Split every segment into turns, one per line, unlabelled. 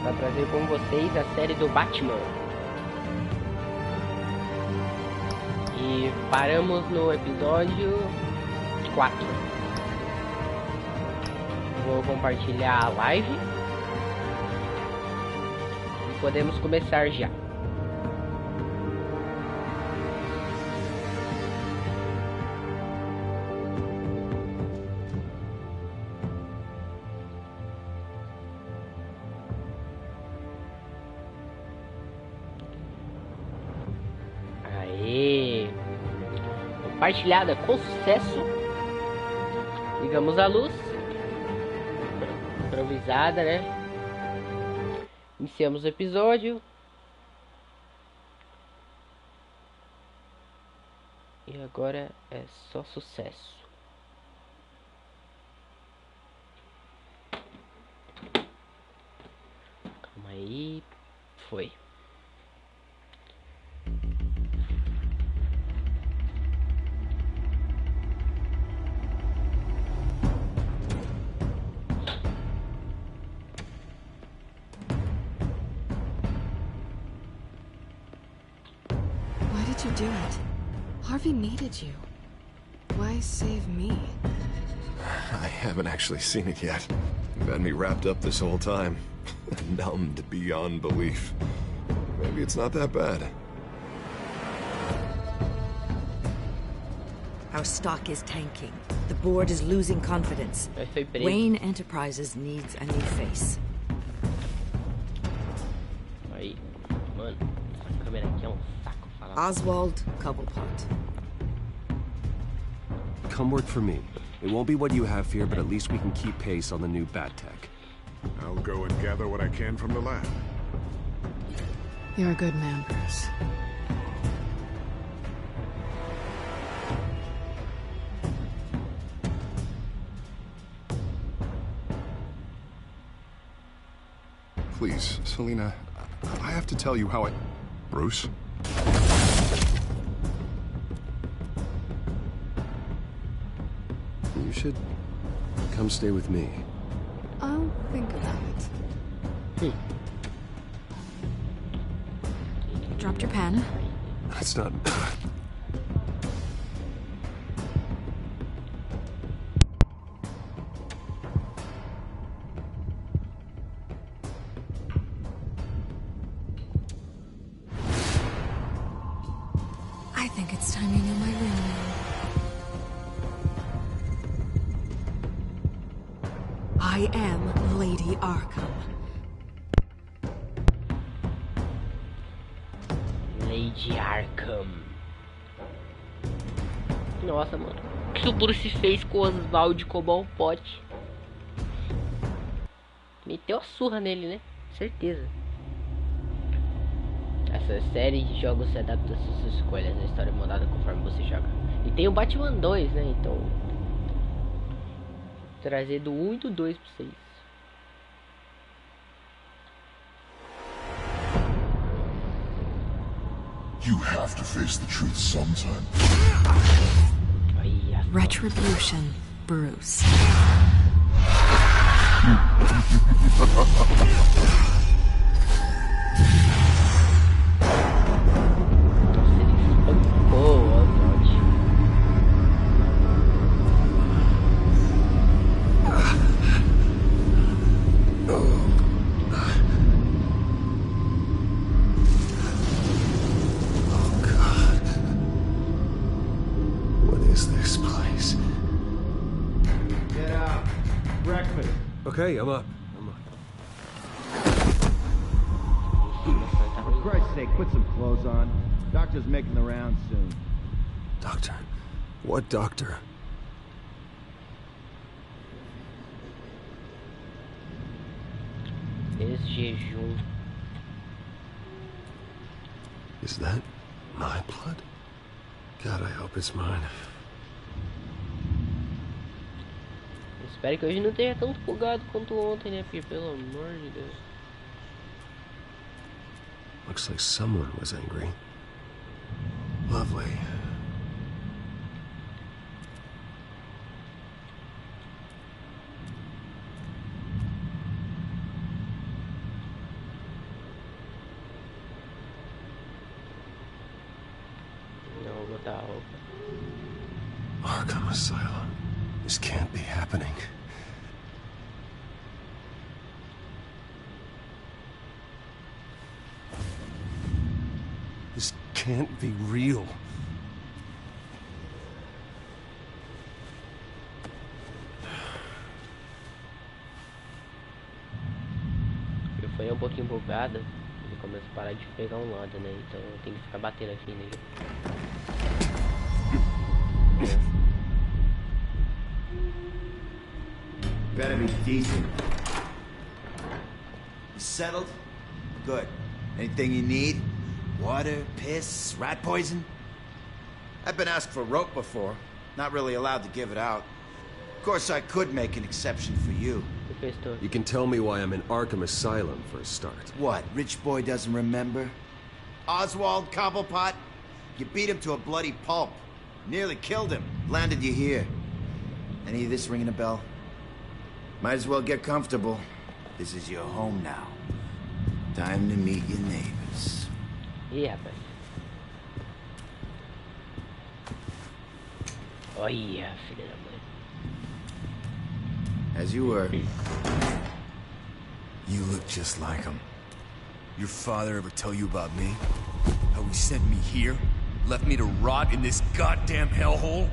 para trazer com vocês a série do Batman. E paramos no episódio 4. Vou compartilhar a live e podemos começar já. Compartilhada com sucesso. Ligamos a luz. Improvisada, né? Iniciamos o episódio. E agora é só sucesso. Calma aí. Foi.
You do it. Harvey needed you. Why save me?
I haven't actually seen it yet. You've had me wrapped up this whole time. Numbed beyond belief. Maybe it's not that bad.
Our stock is tanking. The board is losing confidence. Wayne Enterprises needs a new face.
Aí, mano, essa câmera aqui é um saco.
Oswald Cobblepot.
Come work for me. It won't be what you have here, but at least we can keep pace on the new bat tech.
I'll go and gather what I can from the lab.
You're a good man, Bruce.
Please, Selina, I have to tell you how I... Bruce?
You should come stay with me.
I'll think about it. Dropped your pen.
That's not...
I think it's time you knew my real name. I am Lady Arkham.
Lady Arkham. Nossa, mano. O que o Bruce fez com o Oswald Cobblepot? Meteu a surra nele, né? Certeza. Essa série de jogos se adapta às suas escolhas. A história é mudada conforme você joga. E tem o Batman 2, né? Então... trazer do 1 e do 2 pra vocês.
You have to face the truth sometime.
Retribution, Bruce.
Okay, I'm up.
For Christ's sake, put some clothes on. Doctor's making the rounds soon.
Doctor? What doctor?
Ex-jejum.
Is that my blood? God, I hope it's mine.
Espero que hoje não esteja tão bugado quanto ontem, né? Porque, pelo amor de Deus.
Looks like someone was angry. Lovely. Asylum. This can't be happening. This can't be real.
Eu fui um pouquinho bugado. Ele começa a parar de pegar um lado, né? Então eu tenho que ficar batendo aqui nele.
Better be decent. You settled? Good. Anything you need? Water, piss, rat poison? I've been asked for rope before. Not really allowed to give it out. Of course, I could make an exception for you.
You can tell me why I'm in Arkham Asylum for a start.
What, rich boy doesn't remember? Oswald Cobblepot? You beat him to a bloody pulp. Nearly killed him. Landed you here. Any of this ringing a bell? Might as well get comfortable. This is your home now. Time to meet your neighbors.
Ih, rapaz. Olha, filha da mãe.
As you were.
You look just like him. Your father ever tell you about me? How he sent me here? Left me to rot in this goddamn hellhole?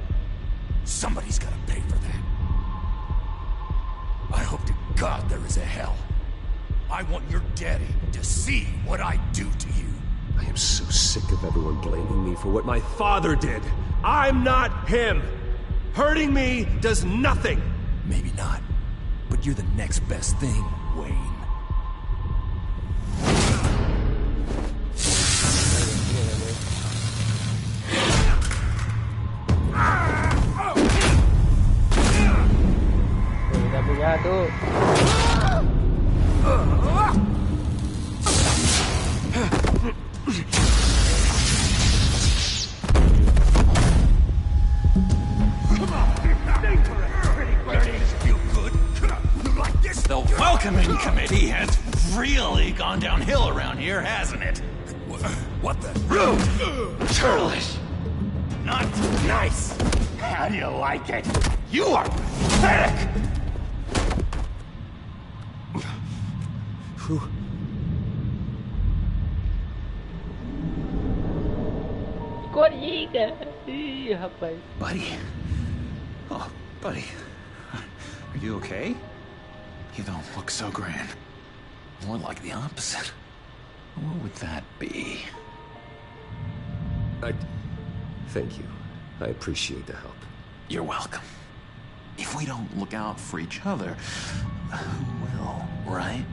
Somebody's gotta pay for that. I hope to God there is a hell. I want your daddy to see what I do to you.
I am so sick of everyone blaming me for what my father did. I'm not him. Hurting me does nothing.
Maybe not, but you're the next best thing, Wayne.
The welcoming committee has really gone downhill around here, hasn't it?
What the?
Churlish. Not nice. How do you like it? You are pathetic.
Coringa! Ih, rapaz.
Buddy. Oh, buddy. Are you okay? You don't look so grand. More like the opposite. What would that be?
Thank you. I appreciate the help.
You're welcome. If we don't look out for each other, who will, right?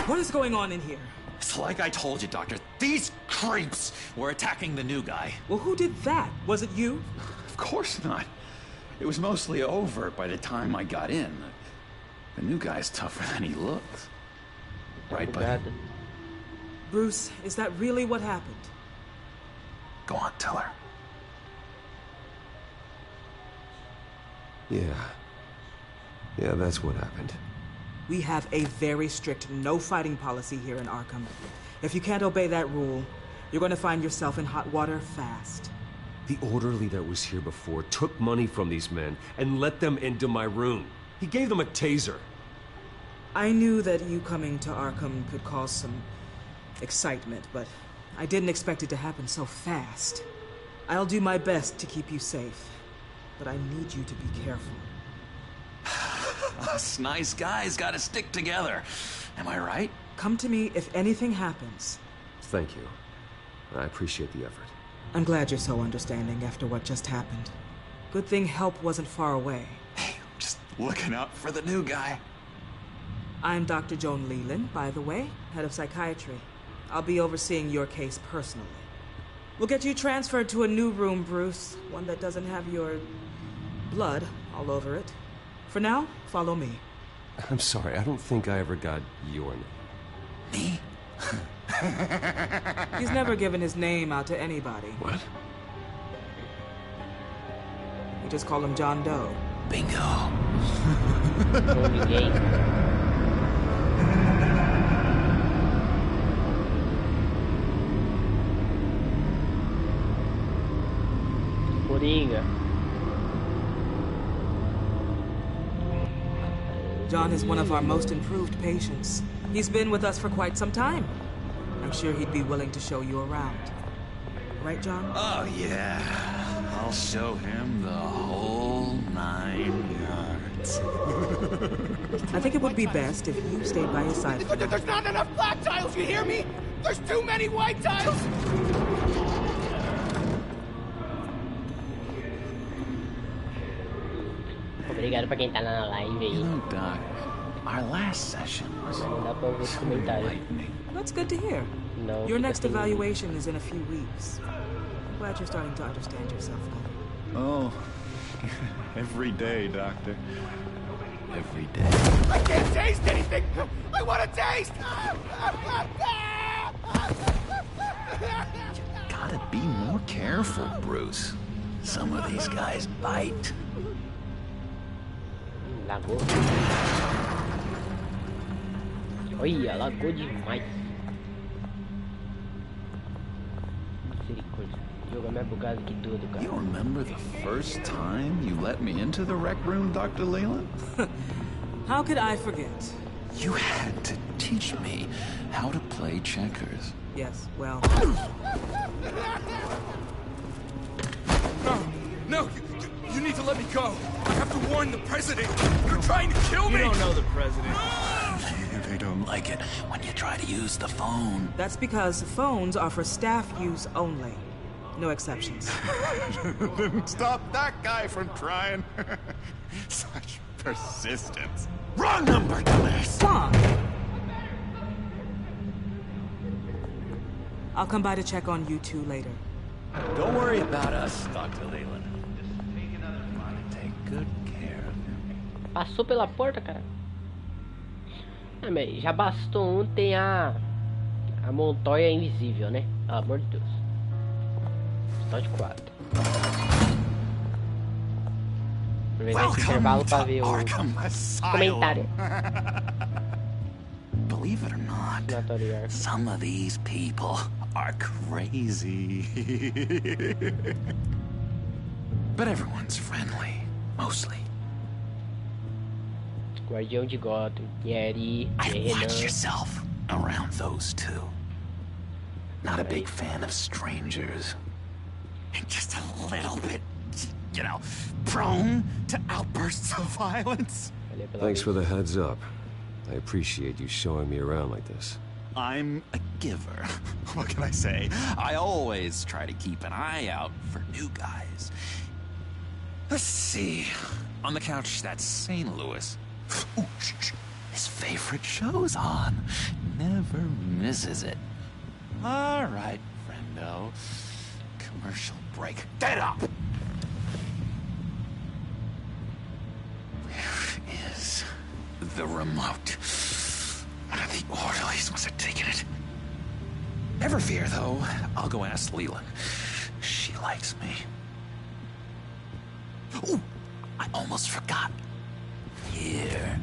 What is going on in here?
It's like I told you, Doctor. These creeps were attacking the new guy.
Well, who did that? Was it you?
Of course not. It was mostly over by the time I got in. The new guy's tougher than he looks. Right, buddy?
Bruce, is that really what happened?
Go on, tell her.
Yeah, that's what happened.
We have a very strict no fighting policy here in Arkham. If you can't obey that rule, you're going to find yourself in hot water fast.
The orderly that was here before took money from these men and let them into my room. He gave them a taser.
I knew that you coming to Arkham could cause some excitement, but I didn't expect it to happen so fast. I'll do my best to keep you safe, but I need you to be careful.
Us nice guys gotta stick together. Am I right?
Come to me if anything happens.
Thank you. I appreciate the effort.
I'm glad you're so understanding after what just happened. Good thing help wasn't far away.
Hey, I'm just looking out for the new guy.
I'm Dr. Joan Leland, by the way, head of psychiatry. I'll be overseeing your case personally. We'll get you transferred to a new room, Bruce. One that doesn't have your blood all over it. For now, follow me.
I'm sorry, I don't think I ever got your name.
Me?
He's never given his name out to anybody.
What?
We just call him John Doe.
Bingo.
John is one of our most improved patients. He's been with us for quite some time. I'm sure he'd be willing to show you around. Right, John?
Oh, yeah. I'll show him the whole 9 yards.
I think it would be best if you stayed by his side.
There's not enough black tiles, you hear me? There's too many white tiles!
Obrigado pra quem tá na live aí.
You know, Doc, our last session was enlightening.
That's good to hear.
No,
your next evaluation is in a few weeks. I'm glad you're starting to understand yourself now.
Oh, every day, Doctor. Every day. I can't taste anything! I want to taste! Gotta be more careful, Bruce. Some of these guys bite.
Lagou. Olha, lagou demais. Misericórdia. O jogo é mais bugado que tudo, cara.
You remember the first time you let me into the rec room, Dr. Leland?
How could I forget?
You had to teach me how to play checkers.
Yes, well...
No! You need to let me go! I have to warn the president! You're trying to kill me!
You don't know the president.
They don't like it when you try to use the phone.
That's because phones are for staff use only. No exceptions.
Stop that guy from trying. Such persistence.
Wrong number, dumbass!
Come! I'll come by to check on you two later.
Don't worry about us, Dr. Leland. Just make another run and take good care of him.
Passou pela porta, cara. Ah, mas já bastou um ter a Montoya invisível, né? Pelo amor de Deus. Só de 4. Aproveitar esse intervalo pra ver o comentário.
Believe it or not, some of these people are crazy. But everyone's friendly, mostly.
Guardião de Gotham, Yeri,
Watch yourself around those two. Not a big fan of strangers. And just a little bit, you know, prone to outbursts of violence.
Thanks for the heads up. I appreciate you showing me around like this.
I'm a giver. What can I say? I always try to keep an eye out for new guys. Let's see. On the couch, that's St. Louis. Ooh, his favorite show's on. Never misses it. All right, friendo. Commercial break. Get up! Where is the remote? One of the orderlies must have taken it. Never fear, though. I'll go ask Leland. She likes me. Ooh, I almost forgot. Here.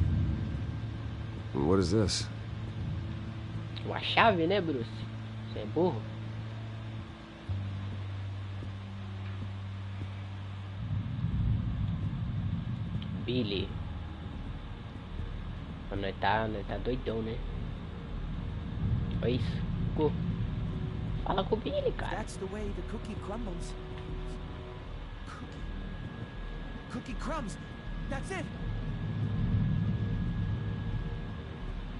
What is this?
Uma chave, né, Bruce? Você é burro? Billy. Nós tá doidão, né? Olha isso. Fala com o Billy, cara.
That's the way the cookie crumbles. Cookie crumbs. That's it.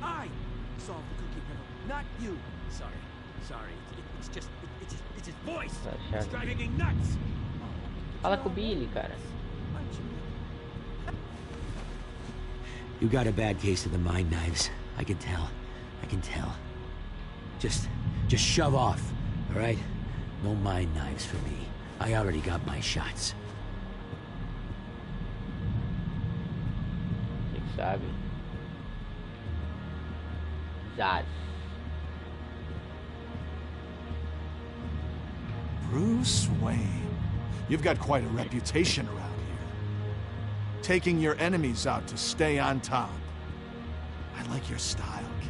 I solved the cookie riddle, not you. Sorry. It's his voice. It's driving me nuts.
Fala com o Billy, cara.
You got a bad case of the mind knives. I can tell. Just shove off, all right? No mind knives for me. I already got my shots.
Quem sabe? Zaz.
Bruce Wayne. You've got quite a reputation around here. Taking your enemies out to stay on top. I like your style, kid.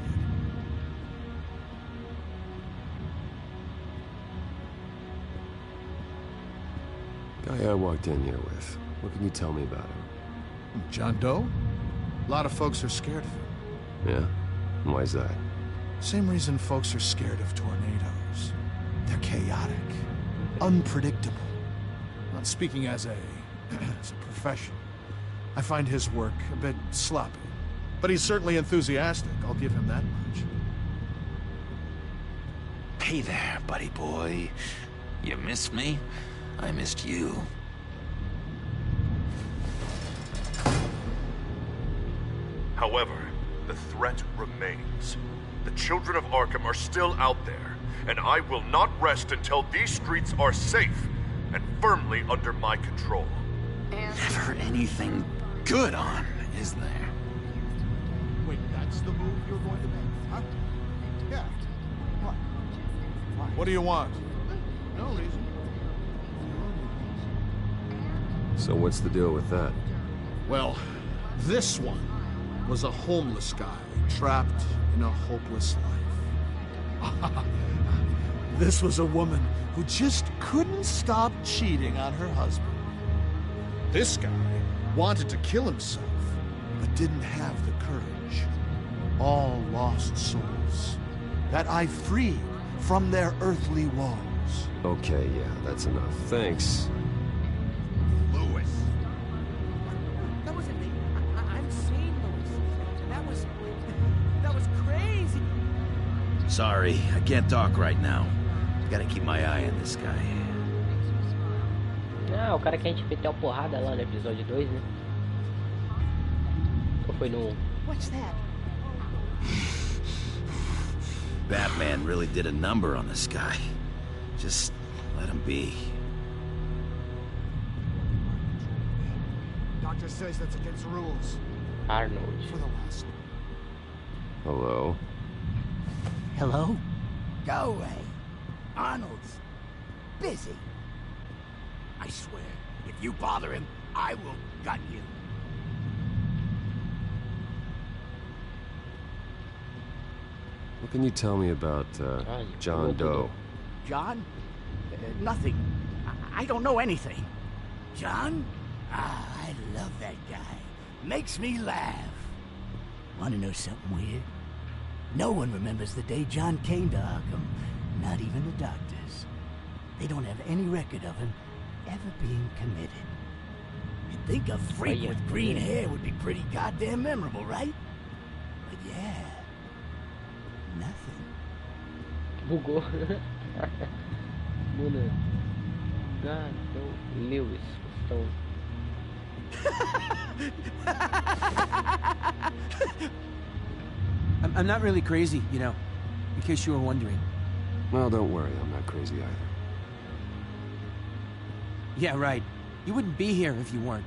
Guy I walked in here with. What can you tell me about him?
John Doe? A lot of folks are scared of him.
Yeah? Why's that?
Same reason folks are scared of tornadoes. They're chaotic, unpredictable. Not speaking as a professional. I find his work a bit sloppy. But he's certainly enthusiastic, I'll give him that much.
Hey there, buddy boy. You missed me? I missed you.
However, the threat remains. The children of Arkham are still out there, and I will not rest until these streets are safe and firmly under my control.
Never anything good on, is there?
Wait, that's the move you're going to make, huh? Yeah. What? What do you want? No reason.
So what's the deal with that?
Well, this one was a homeless guy trapped in a hopeless life. This was a woman who just couldn't stop cheating on her husband. This guy wanted to kill himself, but didn't have the courage. All lost souls that I freed from their earthly woes.
Okay, yeah, that's enough. Thanks.
Lewis. That wasn't me. I'm seeing Lewis. That was crazy.
Sorry, I can't talk right now. Gotta keep my eye on this guy.
Ah, o cara que a gente meteu a porrada lá no episódio 2, né? Ou foi no 1?
What's that?
Batman really did a number on this guy. Just let him be.
Doctor says that's against the rules.
Arnold.
For the last.
Hello?
Hello? Go away. Arnold's busy. I swear, if you bother him, I will gun you.
What can you tell me about, John Doe?
John? Nothing. I don't know anything. John? Ah, I love that guy. Makes me laugh. Want to know something weird? No one remembers the day John came to Arkham. Not even the doctors. They don't have any record of him ever being committed. You'd think a freak with green hair would be pretty goddamn memorable, right? But yeah, nothing.
Bugou. Mano. God, não. Lewis. Estão...
I'm not really crazy, you know, in case you were wondering.
Well, don't worry, I'm not crazy either.
Yeah, right. You wouldn't be here if you weren't.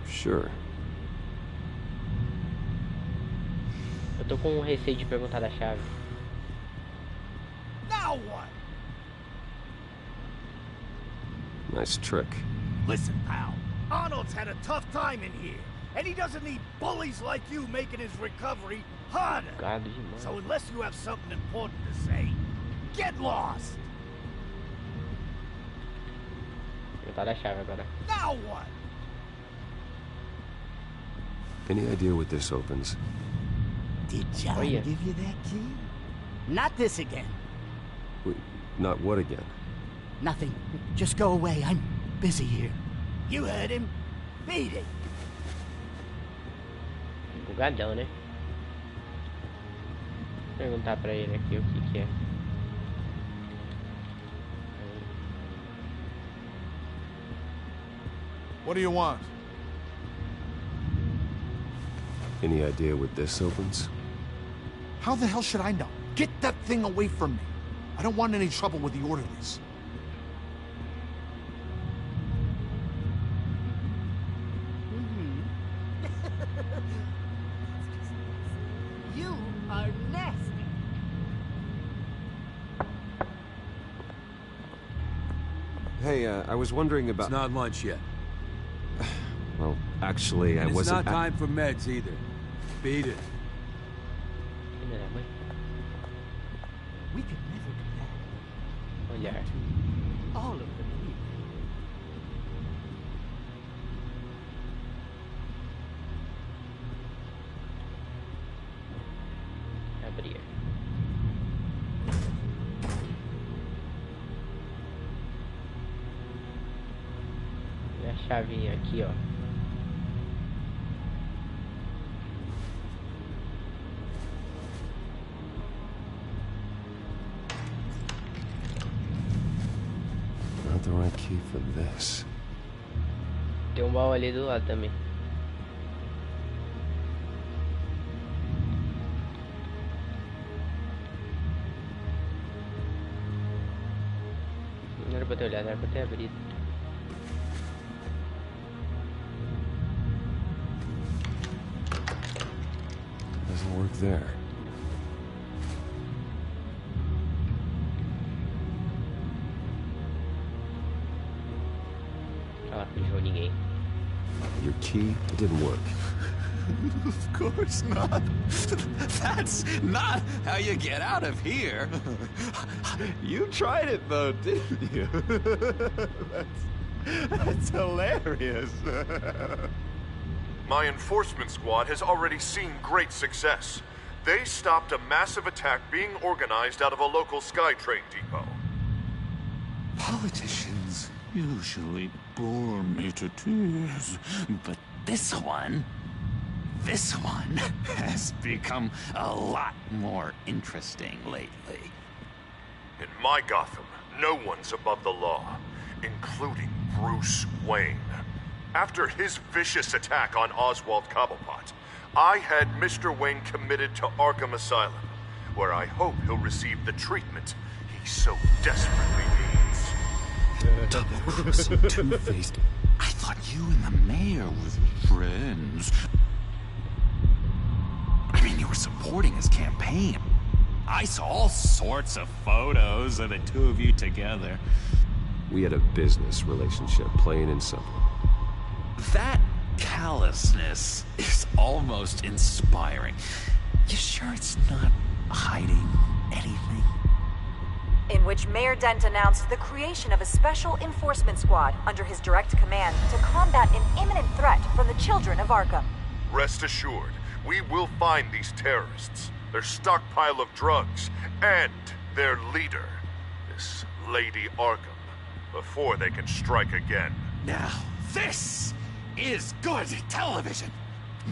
Sure.
Eu tô com receio de perguntar da chave.
Now what?
Nice trick.
Listen, pal. Arnold's had a tough time in here, and he doesn't need bullies like you making his recovery harder. So unless you have something important to say, get lost.
Perguntar da chave agora.
Now what?
Any idea what this opens?
Did John give you that key? Not this again.
Wait, not what again?
Nothing. Just go away. I'm busy here. You heard him. Beat it.
O Guardião, né? Vou perguntar pra ele aqui o que é.
What do you want?
Any idea what this opens?
How the hell should I know? Get that thing away from me. I don't want any trouble with the orderlies.
You are nasty.
Hey, I was wondering about...
It's not lunch yet.
Well, actually, I wasn't...
It's not time for meds either. Beat it.
We could never do that.
Oh, yeah.
All of them here.
chavinha aqui, ó.
Not the right key for this.
Tem um baú ali do lado também. Não era pra ter olhado, era pra ter abrido.
Doesn't work there.
Ah, não viu ninguém.
Your key, it didn't work.
Of course not. That's not how you get out of here. You tried it though, didn't you? That's hilarious.
My enforcement squad has already seen great success. They stopped a massive attack being organized out of a local SkyTrain depot.
Politicians usually bore me to tears, but this one has become a lot more interesting lately.
In my Gotham, no one's above the law, including Bruce Wayne. After his vicious attack on Oswald Cobblepot, I had Mr. Wayne committed to Arkham Asylum, where I hope he'll receive the treatment he so desperately needs.
Double-crossing, two-faced.
I thought you and the mayor were friends. I mean, you were supporting his campaign. I saw all sorts of photos of the two of you together.
We had a business relationship, plain and simple.
That callousness is almost inspiring. You sure it's not hiding anything?
In which Mayor Dent announced the creation of a special enforcement squad under his direct command to combat an imminent threat from the children of Arkham.
Rest assured, we will find these terrorists, their stockpile of drugs, and their leader, this Lady Arkham, before they can strike again.
Now, this is good television.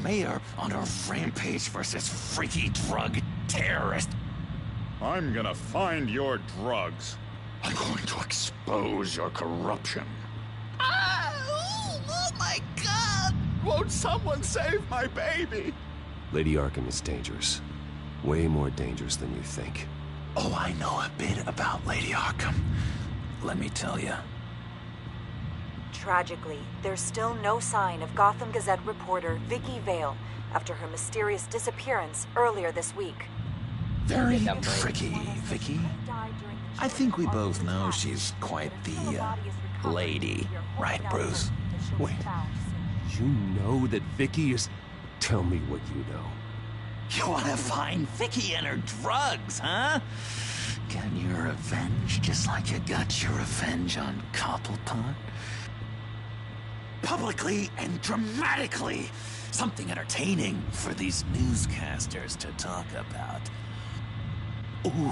Mayor on a rampage versus freaky drug terrorist.
I'm gonna find your drugs.
I'm going to expose your corruption.
Oh my God! Won't someone save my baby?
Lady Arkham is dangerous. Way more dangerous than you think.
Oh, I know a bit about Lady Arkham. Let me tell you.
Tragically, there's still no sign of Gotham Gazette reporter Vicky Vale after her mysterious disappearance earlier this week.
Very tricky, Vicky. I think we both know she's quite the, lady. Right, Bruce?
Wait. You know that Vicky is... Tell me what you know.
You wanna find Vicky and her drugs, huh? Get your revenge just like you got your revenge on Cobblepot? Publicly and dramatically! Something entertaining for these newscasters to talk about. Ooh,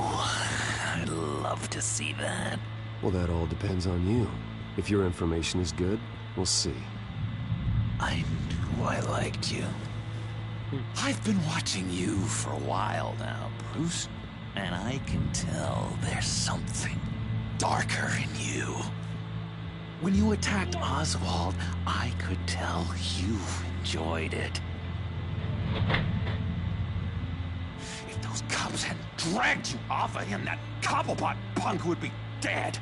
I'd love to see that.
Well, that all depends on you. If your information is good, we'll see.
I knew I liked you. I've been watching you for a while now, Bruce, and I can tell there's something darker in you. When you attacked Oswald, I could tell you enjoyed it. If those cops had dragged you off of him, that Cobblepot punk would be dead.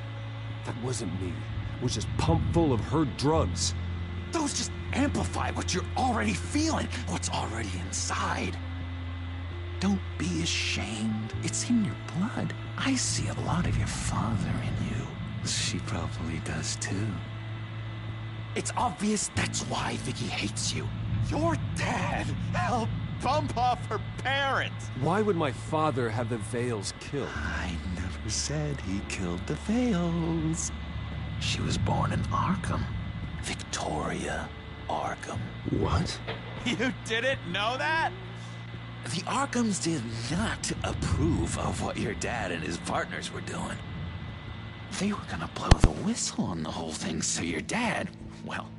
That wasn't me. It was just pumped full of her drugs.
Those just amplify what you're already feeling, what's already inside. Don't be ashamed. It's in your blood. I see a lot of your father in you. She probably does too. It's obvious that's why Vicky hates you. Your dad helped bump off her parents.
Why would my father have the Vales killed?
I never said he killed the Vales. She was born in Arkham. Victoria Arkham.
What?
You didn't know that? The Arkhams did not approve of what your dad and his partners were doing. They were gonna blow the whistle on the whole thing, so your dad, well,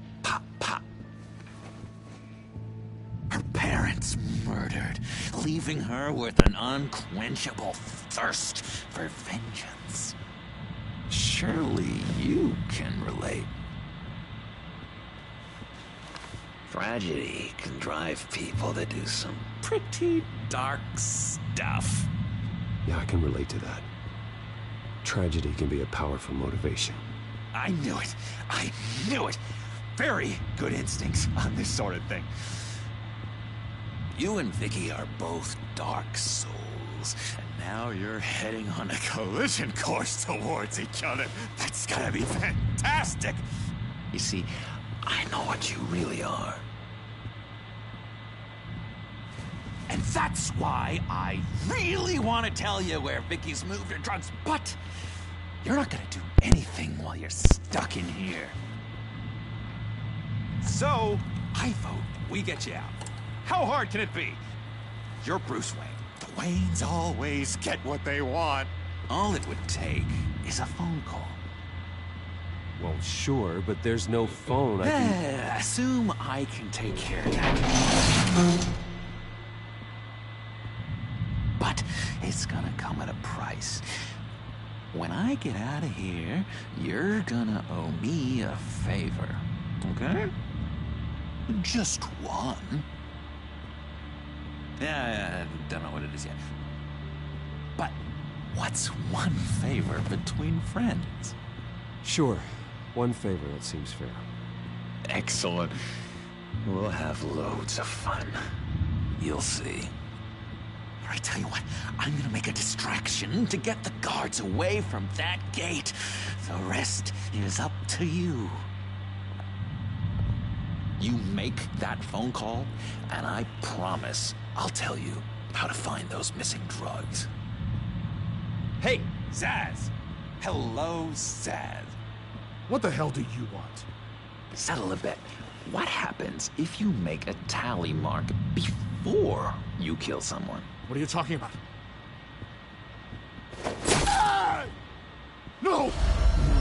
innocents murdered, leaving her with an unquenchable thirst for vengeance. Surely you can relate.
Tragedy can drive people to do some
Pretty dark stuff.
Yeah, I can relate to that. Tragedy can be a powerful motivation.
I knew it. I knew it. Very good instincts on this sort of thing. You and Vicky are both dark souls, and now you're heading on a collision course towards each other. That's gotta be fantastic.
You see, I know what you really are.
And that's why I really want to tell you where Vicky's moved her drugs, but you're not gonna do anything while you're stuck in here. So, I vote we get you out. How hard can it be? You're Bruce Wayne. The Waynes always get what they want. All it would take is a phone call.
Well, sure, but there's no phone. I can...
Assume I can take care of that. But it's gonna come at a price. When I get out of here, you're gonna owe me a favor, okay? Just one. Yeah, I don't know what it is yet. But what's one favor between friends?
Sure. One favor, that seems fair.
Excellent.
We'll have loads of fun.
You'll see. I tell you what, I'm gonna make a distraction to get the guards away from that gate. The rest is up to you. You make that phone call, and I promise I'll tell you how to find those missing drugs. Hey, Zaz! Hello, Zaz.
What the hell do you want?
Settle a bet. What happens if you make a tally mark before you kill someone?
What are you talking about? Ah! No!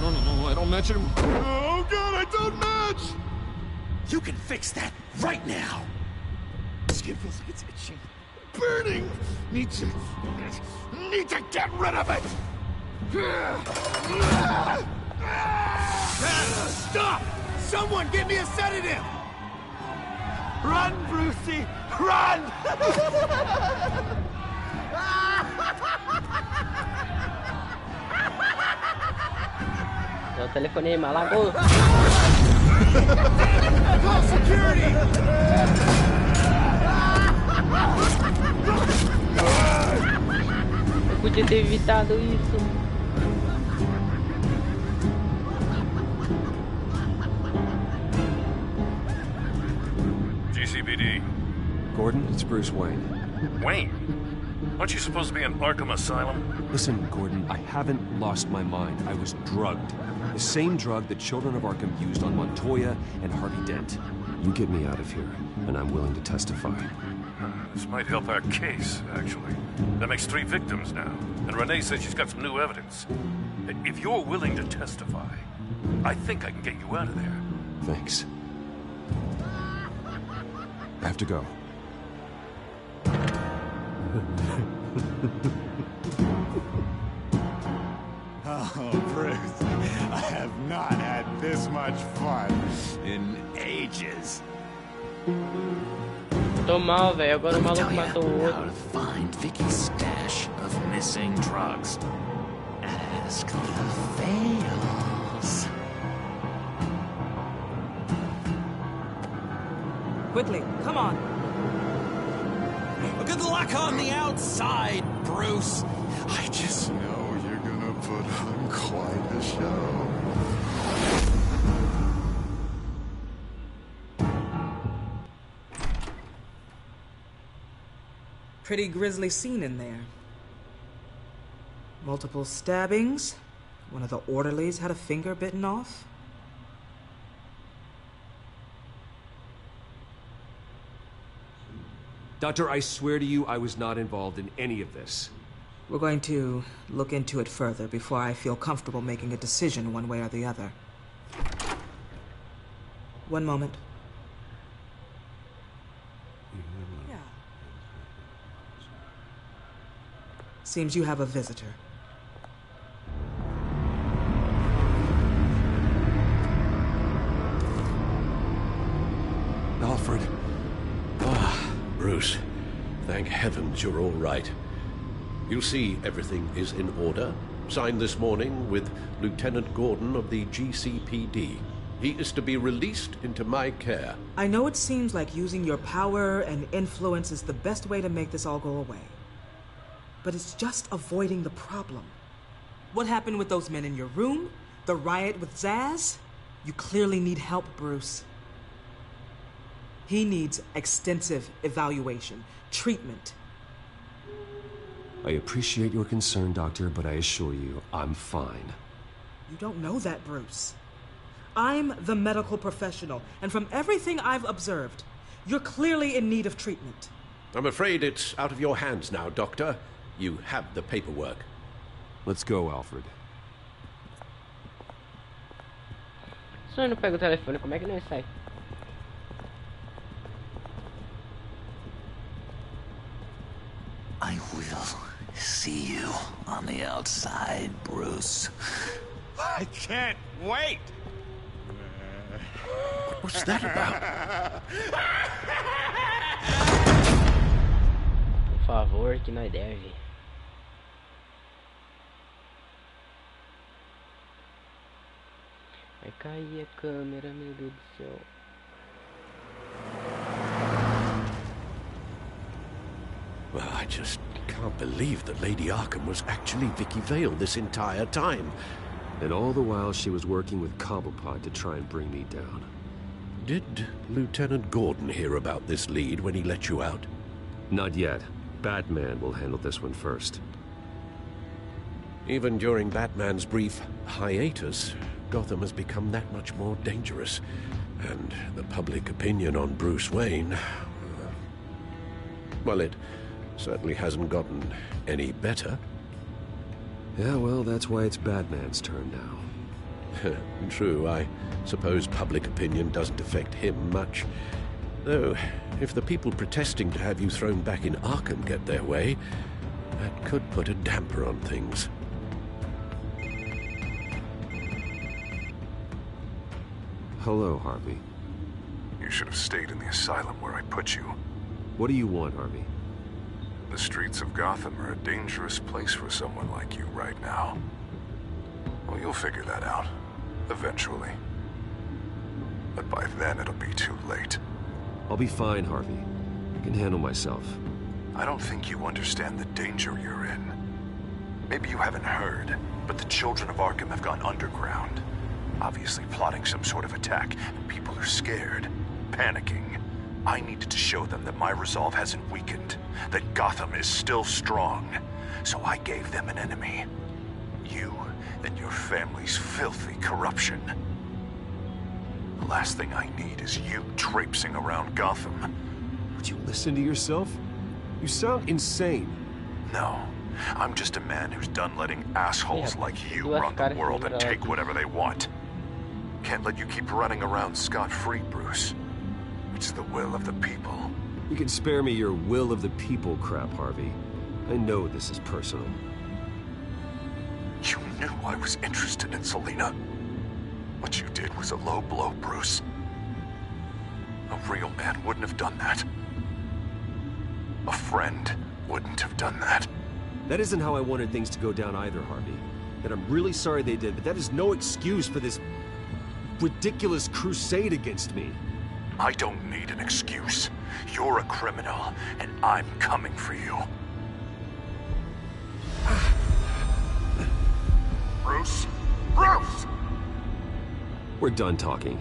No, I don't match him. Oh, God, I don't match!
You can fix that right now.
Skin feels like it's itching. Burning! Need to get rid of it!
Stop! Someone give me a sedative! Run, Brucey! Run!
Eu telefonei, malago.
Call security!
Eu podia ter evitado isso.
GCPD.
Gordon, it's Bruce Wayne.
Wayne? Aren't you supposed to be in Arkham Asylum?
Listen, Gordon, I haven't lost my mind. I was drugged. The same drug the children of Arkham used on Montoya and Harvey Dent. You get me out of here, and I'm willing to testify.
This might help our case, actually. That makes 3 victims now, and Renee says she's got some new evidence. If you're willing to testify, I think I can get you out of there.
Thanks. I have to go.
Oh, Bruce, I have not had this much fun in ages.
Tô mal, velho. Agora o maluco matou o
How
outro.
to find Vicky's stash of missing drugs. Ask the fails.
Quickly, come on.
Good luck on the outside, Bruce. I just know you're gonna put on quite a show.
Pretty grisly scene in there. Multiple stabbings. One of the orderlies had a finger bitten off.
Doctor, I swear to you, I was not involved in any of this.
We're going to look into it further before I feel comfortable making a decision one way or the other. One moment. Yeah. Seems you have a visitor.
Alfred. Ah, Bruce. Thank heavens you're all right. You see, everything is in order. Signed this morning with Lieutenant Gordon of the GCPD. He is to be released into my care.
I know it seems like using your power and influence is the best way to make this all go away. But it's just avoiding the problem. What happened with those men in your room? The riot with Zaz? You clearly need help, Bruce. He needs extensive evaluation, treatment.
I appreciate your concern, Doctor, but I assure you, I'm fine.
You don't know that, Bruce. I'm the medical professional, and from everything I've observed, you're clearly in need of treatment.
I'm afraid it's out of your hands now, Doctor. You have the paperwork.
Let's go, Alfred.
Se eu não pego o telefone, como é que não sai?
I will see you on the outside, Bruce.
I can't wait!
What's that about?
Por favor, que nós deve. Vai cair a câmera, meu Deus do céu.
Well, I just can't believe that Lady Arkham was actually Vicky Vale this entire time.
And all the while she was working with Cobblepot to try and bring me down.
Did Lieutenant Gordon hear about this lead when he let you out?
Not yet. Batman will handle this one first.
Even during Batman's brief hiatus, Gotham has become that much more dangerous. And the public opinion on Bruce Wayne... well, it certainly hasn't gotten any better.
Yeah, well, that's why it's Batman's turn now.
True, I suppose public opinion doesn't affect him much. Though, if the people protesting to have you thrown back in Arkham get their way, that could put a damper on things.
Hello, Harvey.
You should have stayed in the asylum where I put you.
What do you want, Harvey?
The streets of Gotham are a dangerous place for someone like you right now. Well, you'll figure that out. Eventually. But by then, it'll be too late.
I'll be fine, Harvey. I can handle myself.
I don't think you understand the danger you're in. Maybe you haven't heard, but the children of Arkham have gone underground. Obviously plotting some sort of attack, and people are scared, panicking. I needed to show them that my resolve hasn't weakened, that Gotham is still strong. So I gave them an enemy. You and your family's filthy corruption. The last thing I need is you traipsing around Gotham.
Would you listen to yourself? You sound insane.
No. I'm just a man who's done letting assholes like you run the world and take whatever they want. Can't let you keep running around scot-free, Bruce. It's the will of the people.
You can spare me your will of the people crap, Harvey. I know this is personal.
You knew I was interested in Selina. What you did was a low blow, Bruce. A real man wouldn't have done that. A friend wouldn't have done that.
That isn't how I wanted things to go down either, Harvey. And I'm really sorry they did, but that is no excuse for this ridiculous crusade against me.
I don't need an excuse. You're a criminal, and I'm coming for you. Bruce? Bruce!
We're done talking.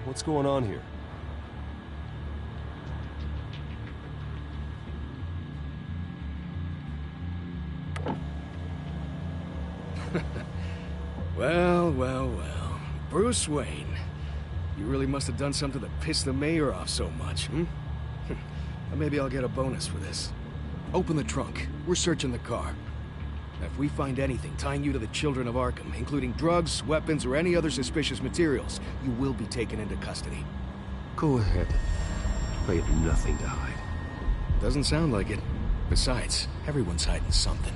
What's going on here?
Well, well, well. Bruce Wayne. You really must have done something that pissed the mayor off so much, hmm? Maybe I'll get a bonus for this. Open the trunk. We're searching the car. If we find anything tying you to the children of Arkham, including drugs, weapons, or any other suspicious materials, you will be taken into custody.
Go ahead. I have nothing to hide.
Doesn't sound like it. Besides, everyone's hiding something.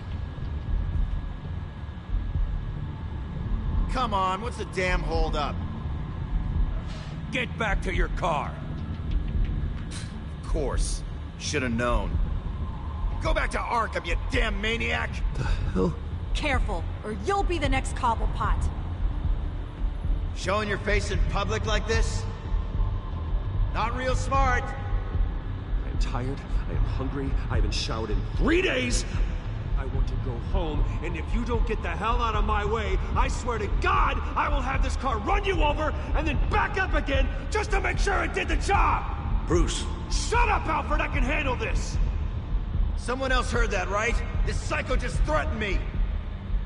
Come on, what's the damn holdup?
Get back to your car.
Of course. Should have known. Go back to Arkham, you damn maniac!
The hell?
Careful, or you'll be the next Cobblepot.
Showing your face in public like this? Not real smart.
I am tired, I am hungry, I haven't showered in 3 days! I want to go home, and if you don't get the hell out of my way, I swear to God, I will have this car run you over, and then back up again, just to make sure it did the job!
Bruce!
Shut up, Alfred, I can handle this!
Someone else heard that, right? This psycho just threatened me!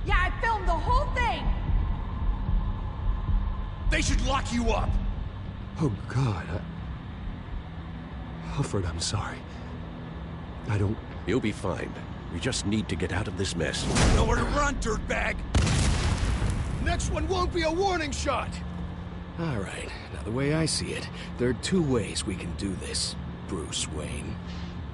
Yeah, I filmed the whole thing!
They should lock you up!
Oh, God, Alfred, I'm sorry. I don't...
You'll be fine. We just need to get out of this mess.
Nowhere to run, dirtbag!
Next one won't be a warning shot! All right, now the way I see it, there are 2 ways we can do this, Bruce Wayne.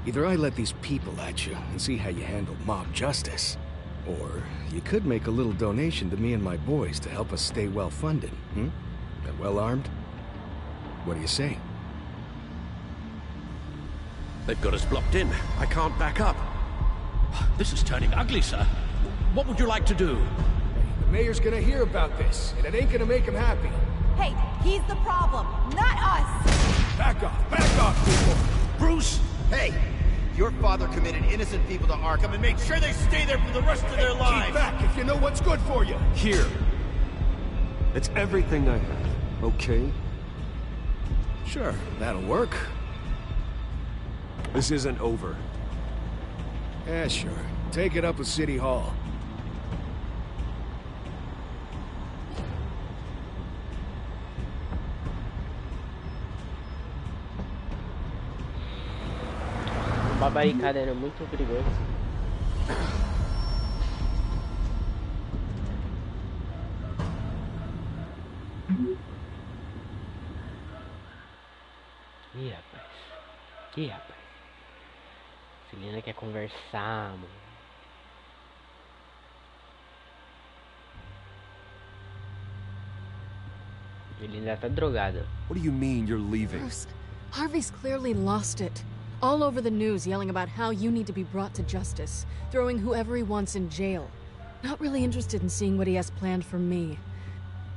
Either I let these people at you and see how you handle mob justice, or you could make a little donation to me and my boys to help us stay well-funded, And well-armed? What do you say?
They've got us blocked in. I can't back up.
This is turning ugly, sir. What would you like to do?
The mayor's gonna hear about this, and it ain't gonna make him happy.
Hey, he's the problem, not us!
Back off, people!
Bruce! Hey! Your father committed innocent people to Arkham and made sure they stay there for the rest of their lives!
Keep back if you know what's good for you!
Here. It's everything I have, okay?
Sure, that'll work.
This isn't over.
Yeah, sure. Take it up with City Hall.
Uma barricada era muito perigoso. Ih, rapaz. Ih, rapaz. Celina quer conversar, mano. Ele ainda tá drogado.
What do you mean you're leaving?
Bruce, Harvey's clearly lost it. All over the news yelling about how you need to be brought to justice, throwing whoever he wants in jail. Not really interested in seeing what he has planned for me.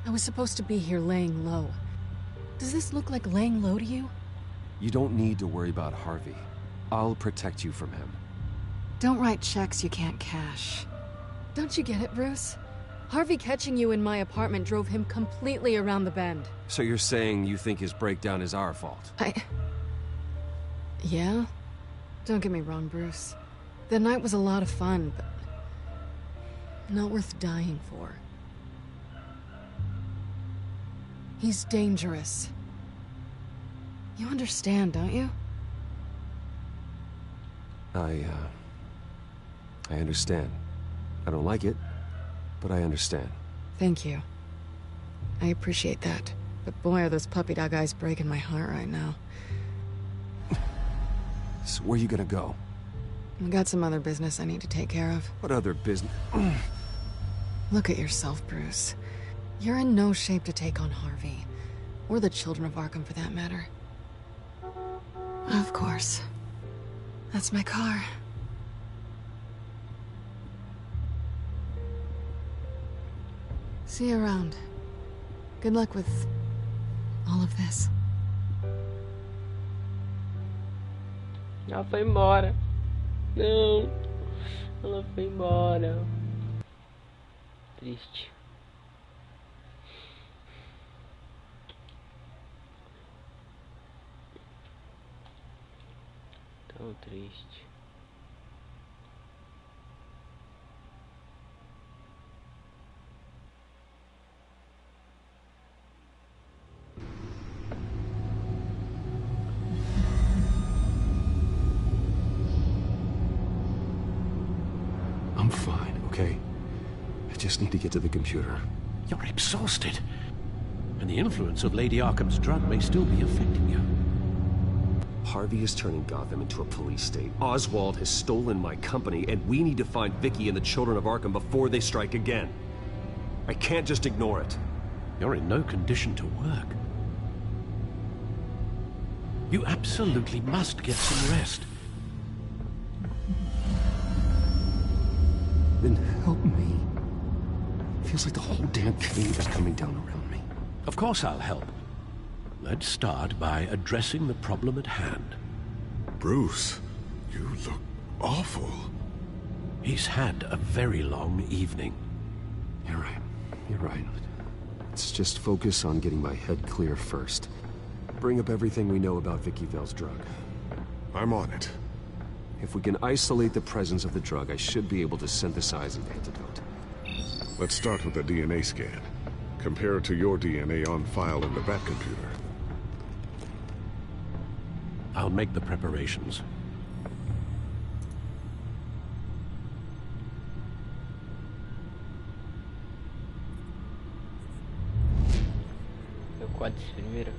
I was supposed to be here laying low. Does this look like laying low to you?
You don't need to worry about Harvey. I'll protect you from him.
Don't write checks you can't cash. Don't you get it, Bruce? Harvey catching you in my apartment drove him completely around the bend.
So you're saying you think his breakdown is our fault?
Yeah? Don't get me wrong, Bruce. The night was a lot of fun, but not worth dying for. He's dangerous. You understand, don't you?
I understand. I don't like it, but I understand.
Thank you. I appreciate that. But boy, are those puppy dog eyes breaking my heart right now.
So where are you gonna go?
I got some other business I need to take care of.
What other business?
Look at yourself, Bruce. You're in no shape to take on Harvey. Or the children of Arkham, for that matter. Of course. That's my car. See you around. Good luck with all of this.
Ela foi embora. Não. Ela foi embora. Triste. Tão triste.
fine, okay? I just need to get to the computer.
You're exhausted. And the influence of Lady Arkham's drug may still be affecting you.
Harvey is turning Gotham into a police state. Oswald has stolen my company, and we need to find Vicky and the children of Arkham before they strike again. I can't just ignore it.
You're in no condition to work. You absolutely must get some rest.
Then help me. Feels like the whole damn cave is coming down around me.
Of course I'll help. Let's start by addressing the problem at hand.
Bruce, you look awful.
He's had a very long evening.
You're right. You're right. Let's just focus on getting my head clear first. Bring up everything we know about Vicky Vale's drug.
I'm on it.
If we can isolate the presence of the drug, I should be able to synthesize an antidote.
Let's start with a DNA scan. Compare it to your DNA on file in the Batcomputer.
I'll make the preparations.
Eu quase primeiro.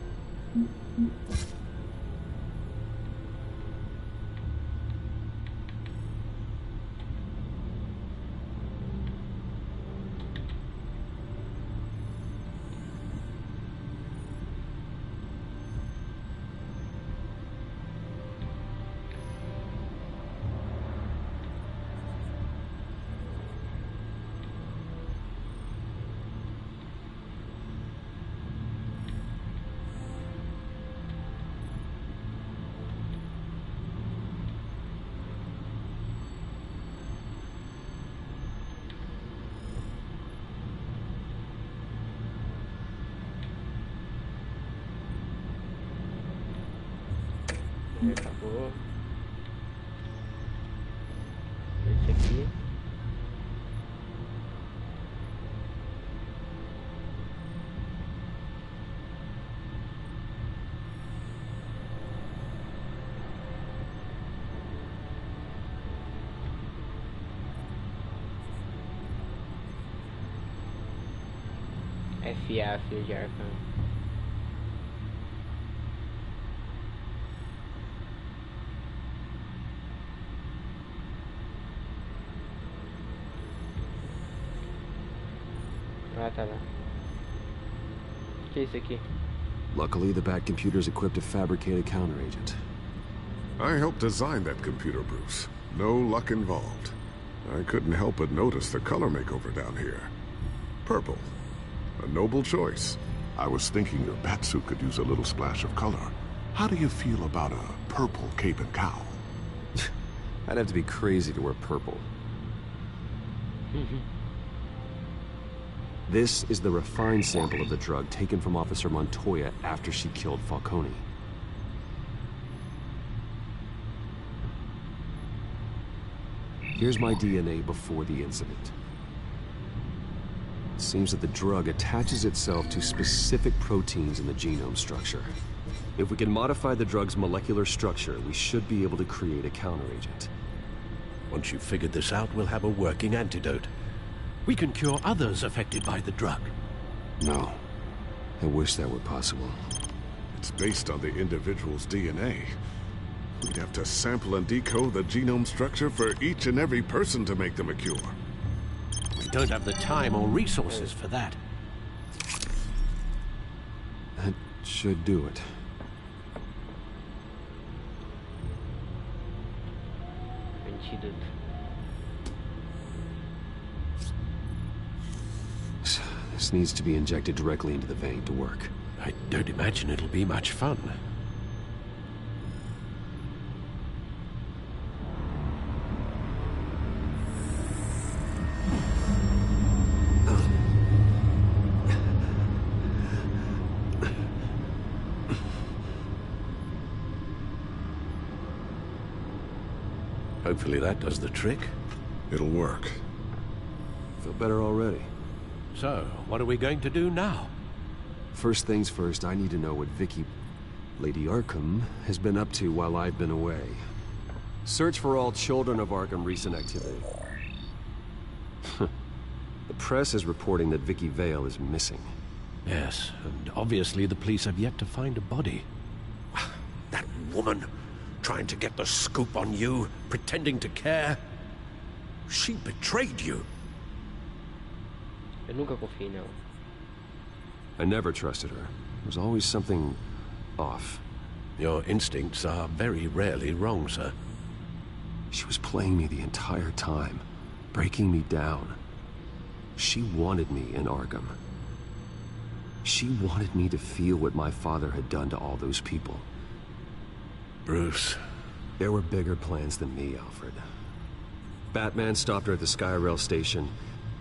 Acabou. Esse aqui. FA, filho de Arkham. Ah, tá lá. O que é isso aqui?
Luckily, the Batcomputer's equipped to fabricate a counteragent.
I helped design that computer, Bruce. No luck involved. I couldn't help but notice the color makeover down here. Purple. A noble choice. I was thinking your batsuit could use a little splash of color. How do you feel about a purple cape and cowl?
I'd have to be crazy to wear purple. This is the refined sample of the drug taken from Officer Montoya after she killed Falcone. Here's my DNA before the incident. It seems that the drug attaches itself to specific proteins in the genome structure. If we can modify the drug's molecular structure, we should be able to create a counteragent.
Once you've figured this out, we'll have a working antidote. We can cure others affected by the drug.
No. I wish that were possible.
It's based on the individual's DNA. We'd have to sample and decode the genome structure for each and every person to make them a cure.
We don't have the time or resources for that.
That should do it.
Antidote.
This needs to be injected directly into the vein to work.
I don't imagine it'll be much fun. Hopefully that does the trick.
It'll work.
Feel better already.
So, what are we going to do now?
First things first, I need to know what Vicky, Lady Arkham, has been up to while I've been away. Search for all children of Arkham recent activity. The press is reporting that Vicky Vale is missing.
Yes, and obviously the police have yet to find a body. That woman, trying to get the scoop on you, pretending to care. She betrayed you.
Eu nunca confiei nela.
I never trusted her. There was always something off.
Your instincts are very rarely wrong, sir.
She was playing me the entire time, breaking me down. She wanted me in Arkham. She wanted me to feel what my father had done to all those people.
Bruce.
There were bigger plans than me, Alfred. Batman stopped her at the Skyrail station,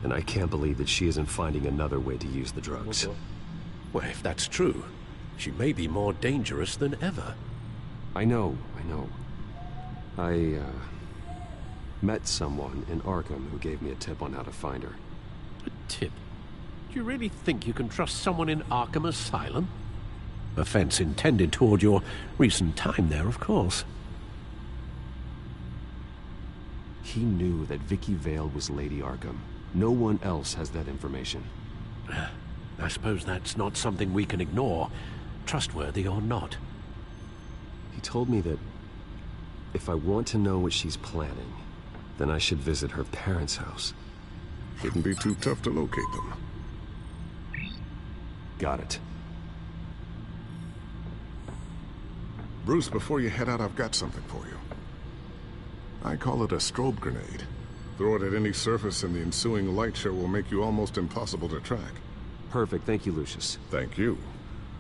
and I can't believe that she isn't finding another way to use the drugs.
Well, if that's true, she may be more dangerous than ever.
I know. I met someone in Arkham who gave me a tip on how to find her.
A tip? Do you really think you can trust someone in Arkham Asylum? Offense intended toward your recent time there, of course.
He knew that Vicky Vale was Lady Arkham. No one else has that information.
I suppose that's not something we can ignore, trustworthy or not.
He told me that if I want to know what she's planning, then I should visit her parents' house.
Shouldn't be too tough to locate them.
Got it.
Bruce, before you head out, I've got something for you. I call it a strobe grenade. Throw it at any surface and the ensuing light show will make you almost impossible to track.
Perfect. Thank you, Lucius.
Thank you.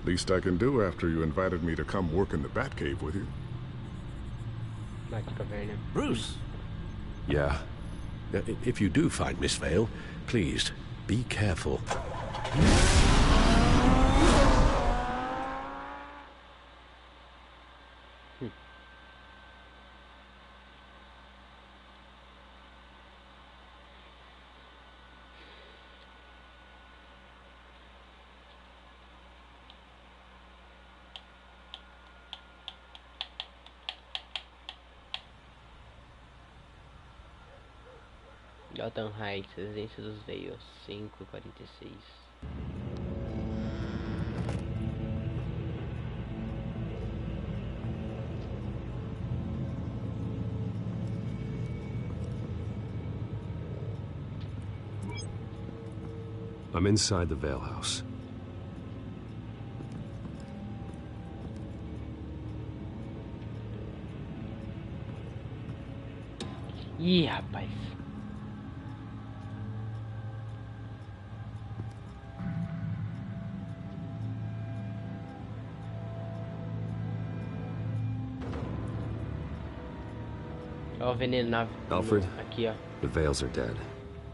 Least I can do after you invited me to come work in the Batcave with you.
Bruce!
Yeah?
If you do find Miss Vale, please, be careful.
Gotham Heights, Residência dos Vales, 5:46.
I'm inside the Vale house.
Ih, rapaz. Ó, o veneno na...
Alfred,
aqui, ó.
The Vales are dead.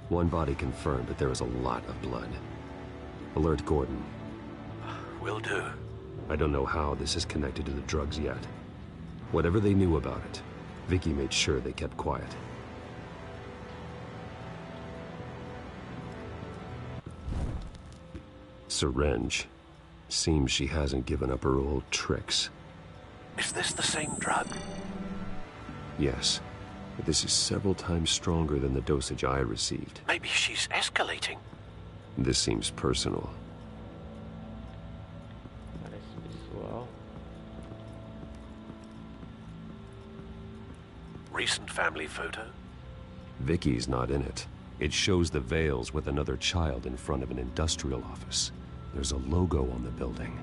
One body confirmed, but there is a lot of blood. Alert Gordon.
Will do.
I don't know how this is connected to the drugs yet. Whatever they knew about it, Vicky made sure they kept quiet. Syringe. Seems she hasn't given up her old tricks.
Is this the same drug?
Yes, but this is several times stronger than the dosage I received.
Maybe she's escalating.
This seems personal.
Parece pessoal.
Recent family photo?
Vicky's not in it. It shows the Vales with another child in front of an industrial office. There's a logo on the building.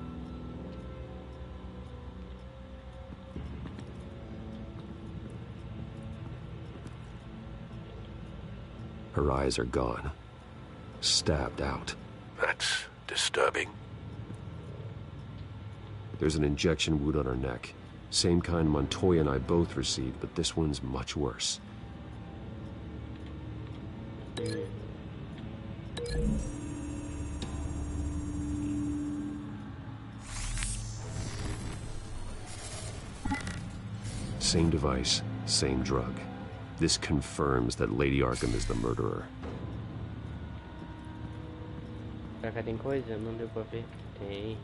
Her eyes are gone. Stabbed out.
That's disturbing.
There's an injection wound on her neck. Same kind Montoya and I both received, but this one's much worse. Same device, same drug. This confirms that Lady Arkham is the murderer.
Pra cá tem coisa? Não deu pra ver. Tem.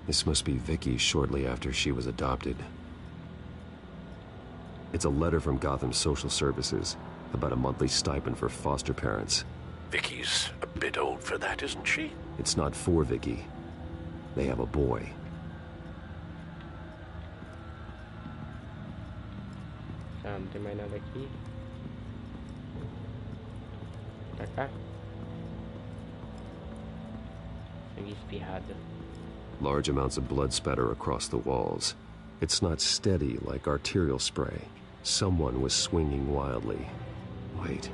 This must be Vicky shortly after she was adopted.
It's a letter from Gotham Social Services about a monthly stipend for foster parents.
Vicky's a bit old for that, isn't she?
It's not for Vicky. They have a boy.
Não tem mais nada aqui. Pra cá. Sangue espirrado.
Large amounts of blood spatter across the walls. It's not steady like arterial spray. Someone was swinging wildly. Wait.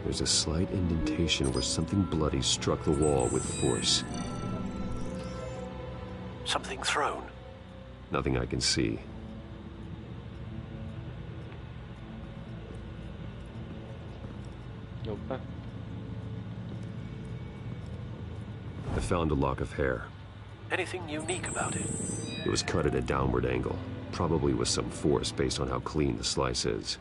There's a slight indentation where something bloody struck the wall with force.
Something thrown?
Nothing I can see.
Opa.
I found a lock of hair.
Anything unique about it?
It was cut at a downward angle, probably with some force based on how clean the slice is.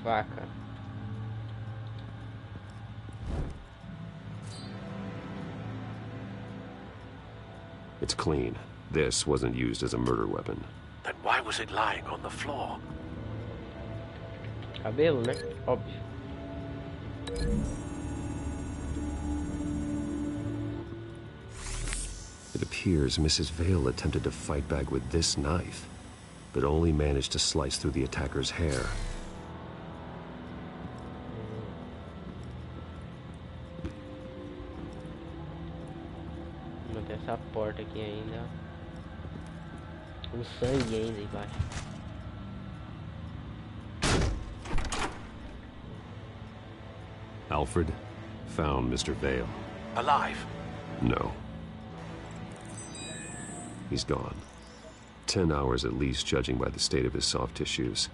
Faca.
It's clean. This wasn't used as a murder weapon.
Then why was it lying on the floor?
Cabelo, né? Óbvio.
It appears Mrs. Vale attempted to fight back with this knife, but only managed to slice through the attacker's hair.
Não tem essa porta aqui ainda. Com sangue ainda embaixo.
Alfred found Mr. Vale.
Alive?
No. He's gone. 10 hours at least, judging by the state of his soft tissues.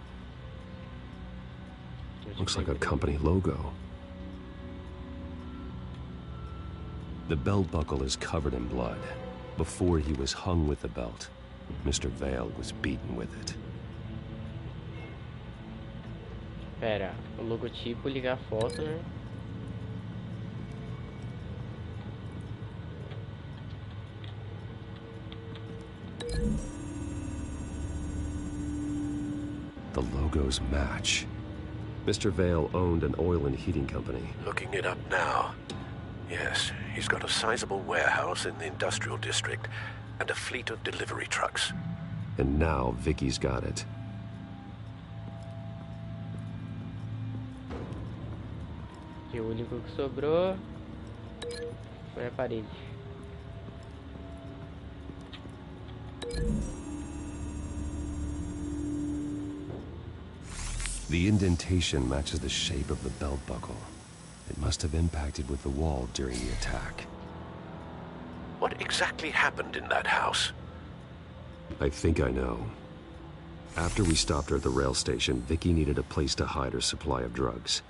Looks like a company logo. The belt buckle is covered in blood. Before he was hung with the belt, Mr. Vale was beaten with it.
Pera, o logotipo, ligar a foto, né?
The logos match. Mr. Vale owned an oil and heating company.
Looking it up now. Yes, he's got a sizable warehouse in the industrial district and a fleet of delivery trucks.
And now Vicky's got it.
E o único que sobrou foi a parede.
The indentation matches the shape of the belt buckle. It must have impacted with the wall during the attack.
What exactly happened in that house?
I think I know. After we stopped her at the rail station, Vicky needed a place to hide her supply of drugs.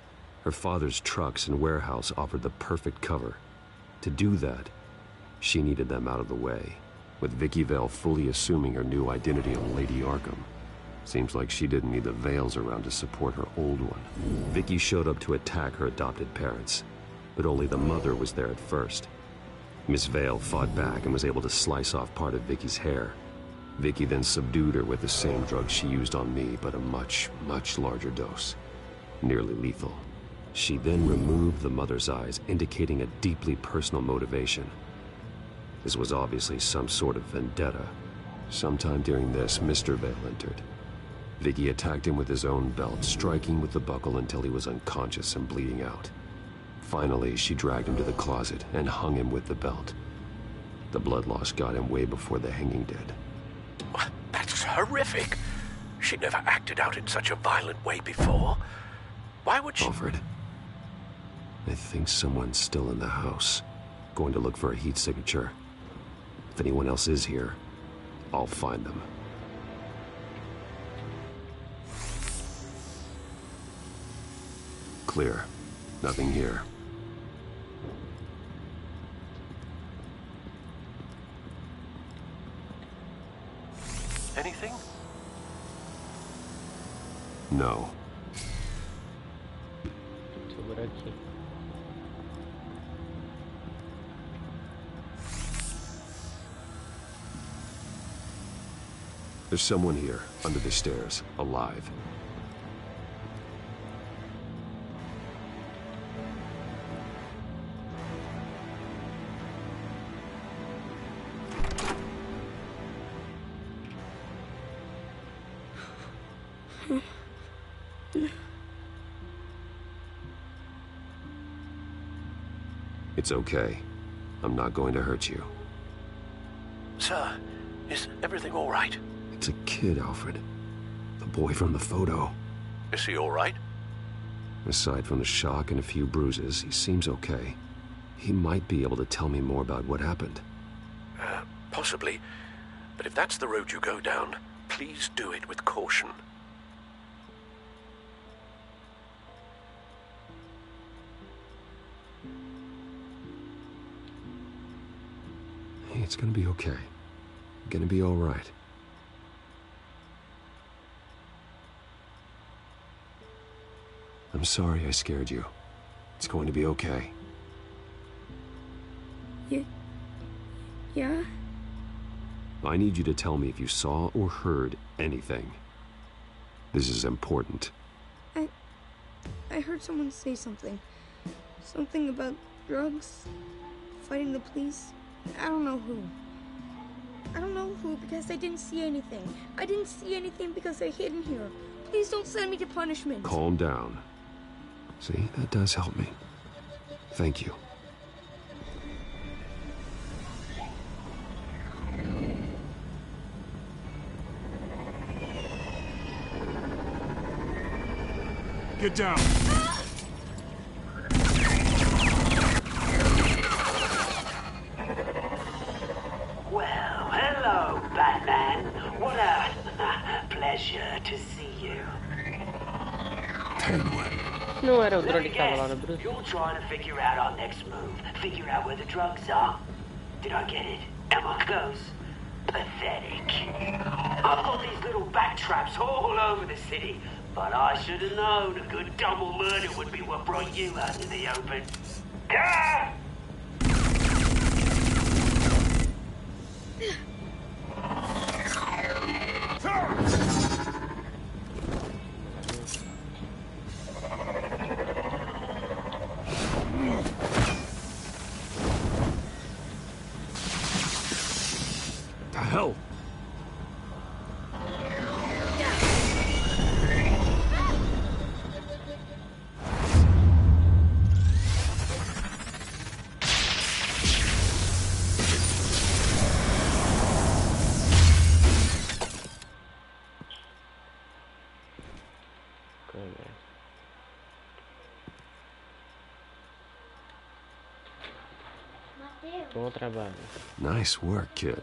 Her father's trucks and warehouse offered the perfect cover. To do that, she needed them out of the way, with Vicky Vale fully assuming her new identity on Lady Arkham. Seems like she didn't need the Vales around to support her old one. Vicky showed up to attack her adopted parents, but only the mother was there at first. Miss Vale fought back and was able to slice off part of Vicky's hair. Vicky then subdued her with the same drug she used on me, but a much, much larger dose. Nearly lethal. She then removed the mother's eyes, indicating a deeply personal motivation. This was obviously some sort of vendetta. Sometime during this, Mr. Vale entered. Vicky attacked him with his own belt, striking with the buckle until he was unconscious and bleeding out. Finally, she dragged him to the closet and hung him with the belt. The blood loss got him way before the hanging did.
That's horrific. She never acted out in such a violent way before. Why would she...
Alfred, I think someone's still in the house. Going to look for a heat signature. If anyone else is here, I'll find them. Clear. Nothing here.
Anything?
No.
Segura aqui.
There's someone here, under the stairs, alive. It's okay. I'm not going to hurt you.
Sir, is everything all right?
It's a kid, Alfred. The boy from the photo.
Is he all right?
Aside from the shock and a few bruises, he seems okay. He might be able to tell me more about what happened.
Possibly. But if that's the road you go down, please do it with caution.
Hey, it's gonna be okay. Gonna be all right. I'm sorry I scared you. It's going to be okay.
Yeah?
I need you to tell me if you saw or heard anything. This is important.
I heard someone say something. Something about drugs, fighting the police. I don't know who. I don't know who because I didn't see anything. I didn't see anything because I hid in here. Please don't send me to punishment.
Calm down. See, that does help me. Thank you.
Get down.
Well, hello, Batman. What a pleasure to see you.
Não era o drone que tava lá no Bruce.
You're trying to figure out our next move. Figure out where the drugs are. Did I get it? Am I close? Pathetic. I've got these little bat traps all over the city. But I should have known a good double murder would be what brought you out in the open. Ah!
The hell?
Bom trabalho.
Nice work, kid.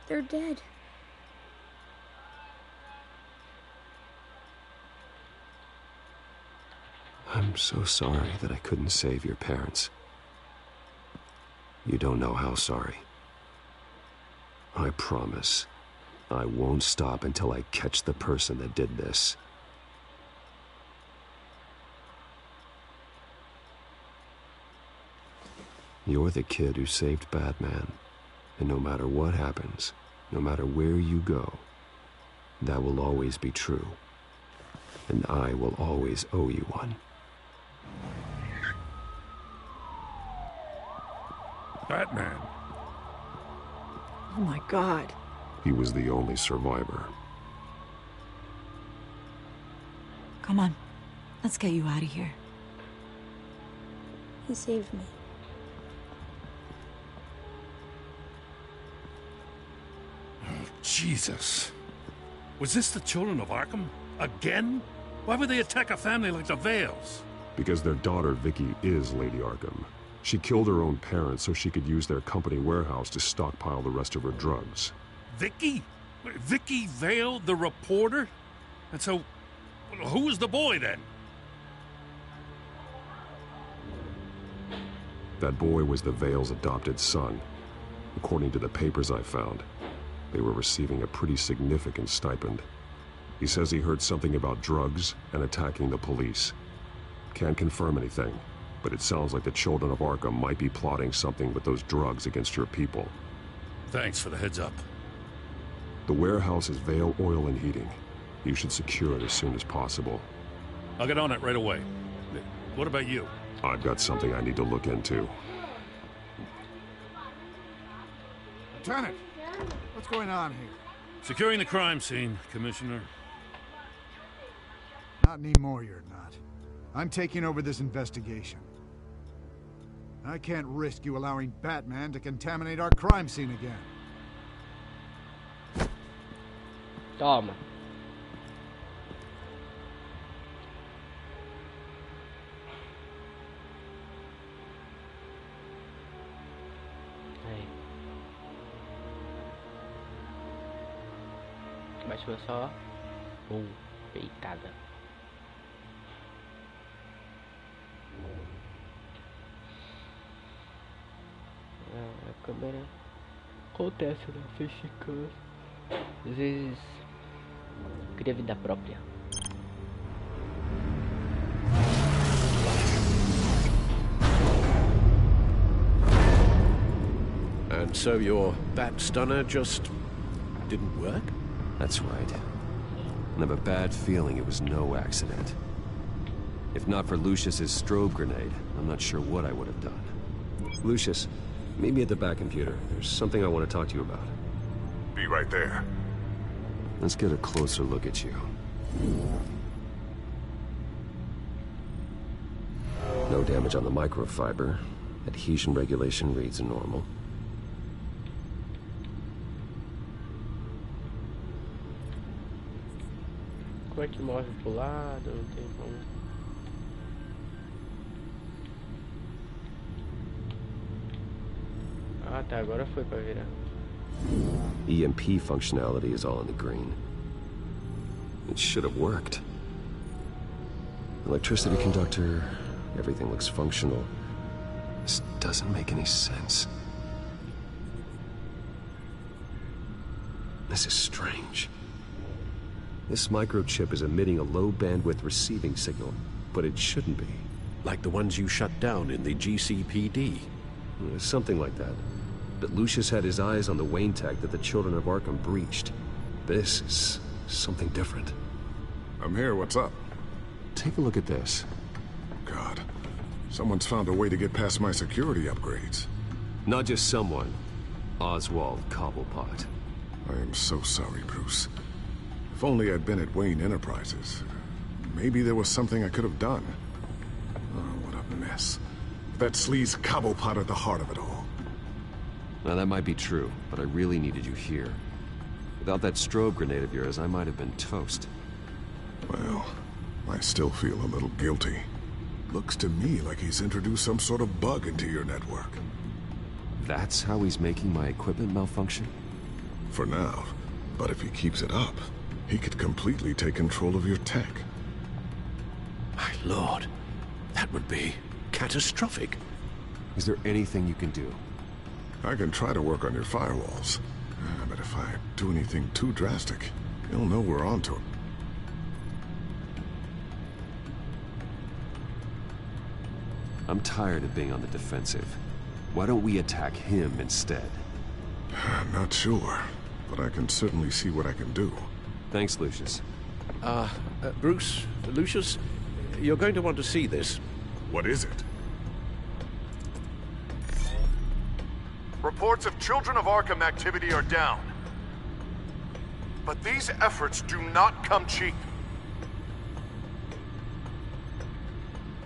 They're dead.
I'm so sorry that I couldn't save your parents. You don't know how sorry. I promise, I won't stop until I catch the person that did this. You're the kid who saved Batman. And no matter what happens, no matter where you go, that will always be true. And I will always owe you one.
Batman.
Oh my God.
He was the only survivor.
Come on. Let's get you out of here.
He saved me.
Jesus. Was this the children of Arkham? Again? Why would they attack a family like the Vales?
Because their daughter, Vicky, is Lady Arkham. She killed her own parents so she could use their company warehouse to stockpile the rest of her drugs.
Vicky? Vicky Vale, the reporter? And so, who was the boy then?
That boy was the Vale's adopted son. According to the papers I found, they were receiving a pretty significant stipend. He says he heard something about drugs and attacking the police.
Can't confirm anything, but it sounds like the children of Arkham might be plotting something with those drugs against your people.
Thanks for the heads up.
The warehouse is Vale Oil and Heating. You should secure it as soon as possible.
I'll get on it right away. What about you?
I've got something I need to look into.
Lieutenant, what's going on here?
Securing the crime scene, Commissioner.
Not anymore, you're not. I'm taking over this investigation. I can't risk you allowing Batman to contaminate our crime scene again.
Toma. Aí. Mas foi só peitada. A câmera acontece, né? Fechicando. Às vezes cria vida própria.
And so your bat stunner just didn't work?
That's right. And I have a bad feeling it was no accident. If not for Lucius's strobe grenade, I'm not sure what I would have done. Lucius, meet me at the back computer. There's something I want to talk to you about.
Be right there.
Let's get a closer look at you. No damage on the microfiber. Adhesion regulation reads normal.
Como é que move pro lado? Não tem como. Ah tá, agora foi pra virar.
EMP functionality is all in the green. It should have worked. Electricity conductor, everything looks functional. This doesn't make any sense. This is strange. This microchip is emitting a low-bandwidth receiving signal, but it shouldn't be.
Like the ones you shut down in the GCPD?
Something like that. But Lucius had his eyes on the Wayne tech that the children of Arkham breached. This is something different.
I'm here, what's up?
Take a look at this.
God, someone's found a way to get past my security upgrades.
Not just someone. Oswald Cobblepot.
I am so sorry, Bruce. If only I'd been at Wayne Enterprises. Maybe there was something I could have done. Oh, what a mess. That sleaze Cobblepot at the heart of it all.
Now that might be true, but I really needed you here. Without that strobe grenade of yours, I might have been toast.
Well, I still feel a little guilty. Looks to me like he's introduced some sort of bug into your network.
That's how he's making my equipment malfunction?
For now. But if he keeps it up, he could completely take control of your tech.
My lord, that would be catastrophic.
Is there anything you can do?
I can try to work on your firewalls. But if I do anything too drastic, he'll know we're onto him.
I'm tired of being on the defensive. Why don't we attack him instead?
Not sure, but I can certainly see what I can do.
Thanks, Lucius.
Bruce, Lucius, you're going to want to see this.
What is it?
Reports of Children of Arkham activity are down. But these efforts do not come cheap.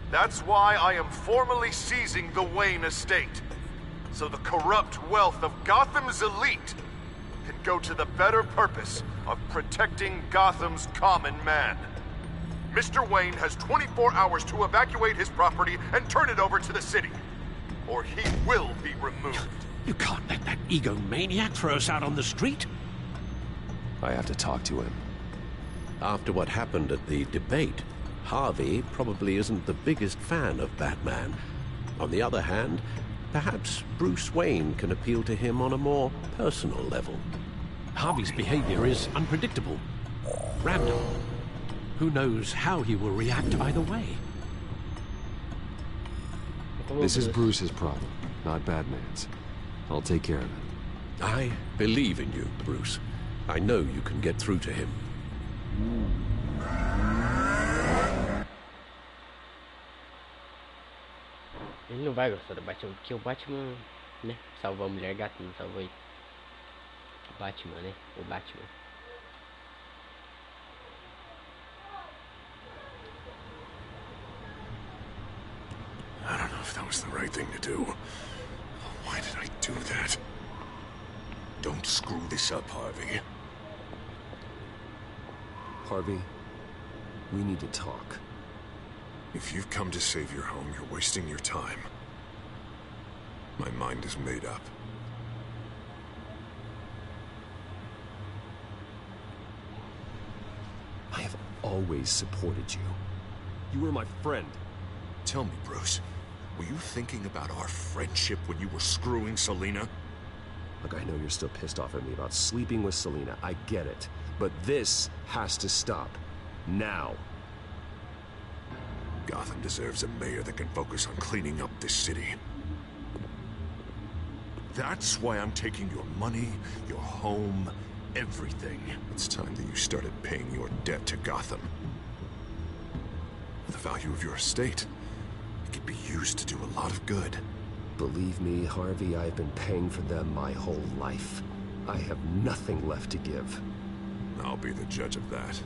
That's why I am formally seizing the Wayne estate, so the corrupt wealth of Gotham's elite can go to the better purpose of protecting Gotham's common man. Mr. Wayne has 24 hours to evacuate his property and turn it over to the city, or he will be removed.
You can't let that egomaniac throw us out on the street.
I have to talk to him.
After what happened at the debate, Harvey probably isn't the biggest fan of Batman. On the other hand, perhaps Bruce Wayne can appeal to him on a more personal level. Harvey's behavior is unpredictable, random. Who knows how he will react either way?
This is Bruce's problem, not Batman's. I'll take care of it.
I believe in you, Bruce. I know you can get through to him.
Ele não vai gostar do Batman, porque o Batman, né, salvou a mulher gata, não salvou ele. O Batman, né, o Batman.
I don't know if that was the right thing to do. Why did I do that? Don't screw this up, Harvey.
Harvey, we need to talk.
If you've come to save your home, you're wasting your time. My mind is made up.
I have always supported you. You were my friend.
Tell me, Bruce, were you thinking about our friendship when you were screwing Selina?
Look, I know you're still pissed off at me about sleeping with Selina. I get it. But this has to stop. Now.
Gotham deserves a mayor that can focus on cleaning up this city. That's why I'm taking your money, your home, everything. It's time that you started paying your debt to Gotham. The value of your estate, it could be used to do a lot of good.
Believe me, Harvey, I've been paying for them my whole life. I have nothing left to give.
I'll be the judge of that.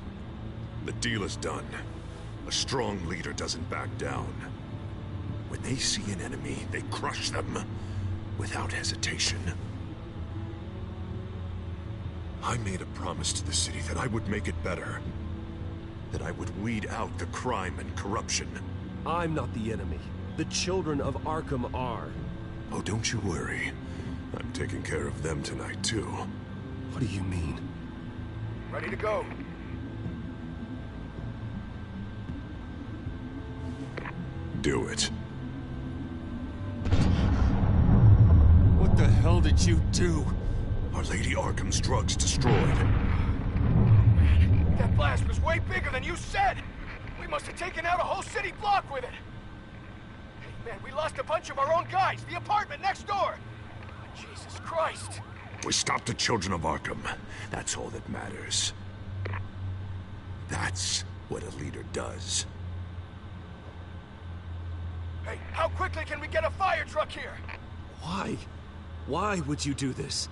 The deal is done. A strong leader doesn't back down. When they see an enemy, they crush them without hesitation. I made a promise to the city that I would make it better. That I would weed out the crime and corruption.
I'm not the enemy. The children of Arkham are.
Oh, don't you worry. I'm taking care of them tonight, too.
What do you mean?
Ready to go.
Do it.
What the hell did you do?
Our Lady Arkham's drugs destroyed.
That blast was way bigger than you said! We must have taken out a whole city block with it! Hey man, we lost a bunch of our own guys! The apartment next door! Jesus Christ!
We stopped the children of Arkham. That's all that matters. That's what a leader does.
Hey, how quickly can we get a fire truck here?
Why? Why would you do this?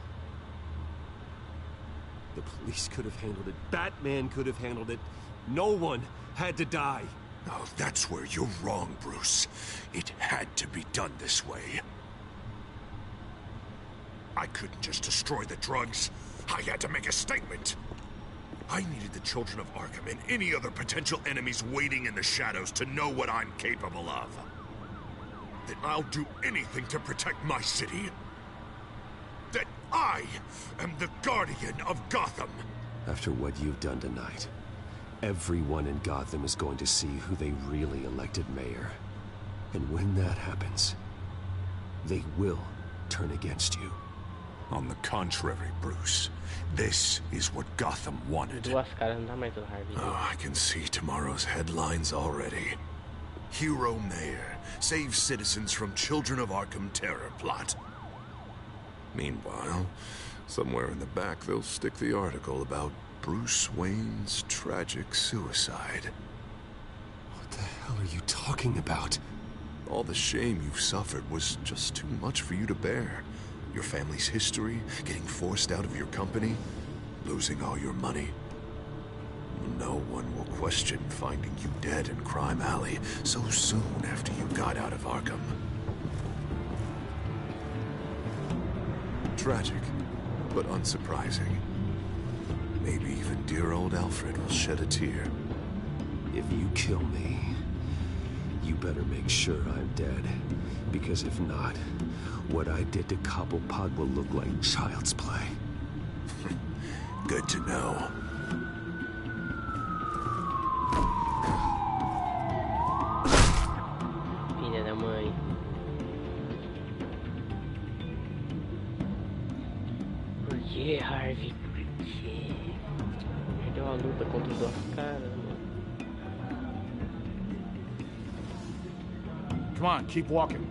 The police could have handled it. Batman could have handled it. No one had to die.
Oh, that's where you're wrong, Bruce. It had to be done this way. I couldn't just destroy the drugs. I had to make a statement. I needed the children of Arkham and any other potential enemies waiting in the shadows to know what I'm capable of. That I'll do anything to protect my city. That I am the guardian of Gotham.
After what you've done tonight, everyone in Gotham is going to see who they really elected mayor. And when that happens, they will turn against you.
On the contrary, Bruce, this is what Gotham wanted. Oh, I can see tomorrow's headlines already. Hero Mayor saves citizens from Children of Arkham terror plot. Meanwhile, somewhere in the back they'll stick the article about Bruce Wayne's tragic suicide.
What the hell are you talking about?
All the shame you've suffered was just too much for you to bear. Your family's history, getting forced out of your company, losing all your money. No one will question finding you dead in Crime Alley so soon after you got out of Arkham. Tragic, but unsurprising. Maybe even dear old Alfred will shed a tear.
If you kill me, you better make sure I'm dead. Because if not, what I did to Cobblepot will look like child's play.
Good to know.
Filha da mãe. Por que, Harvey? Por quê? Perdeu a luta contra os dois caras, mano.
Come on, keep walking.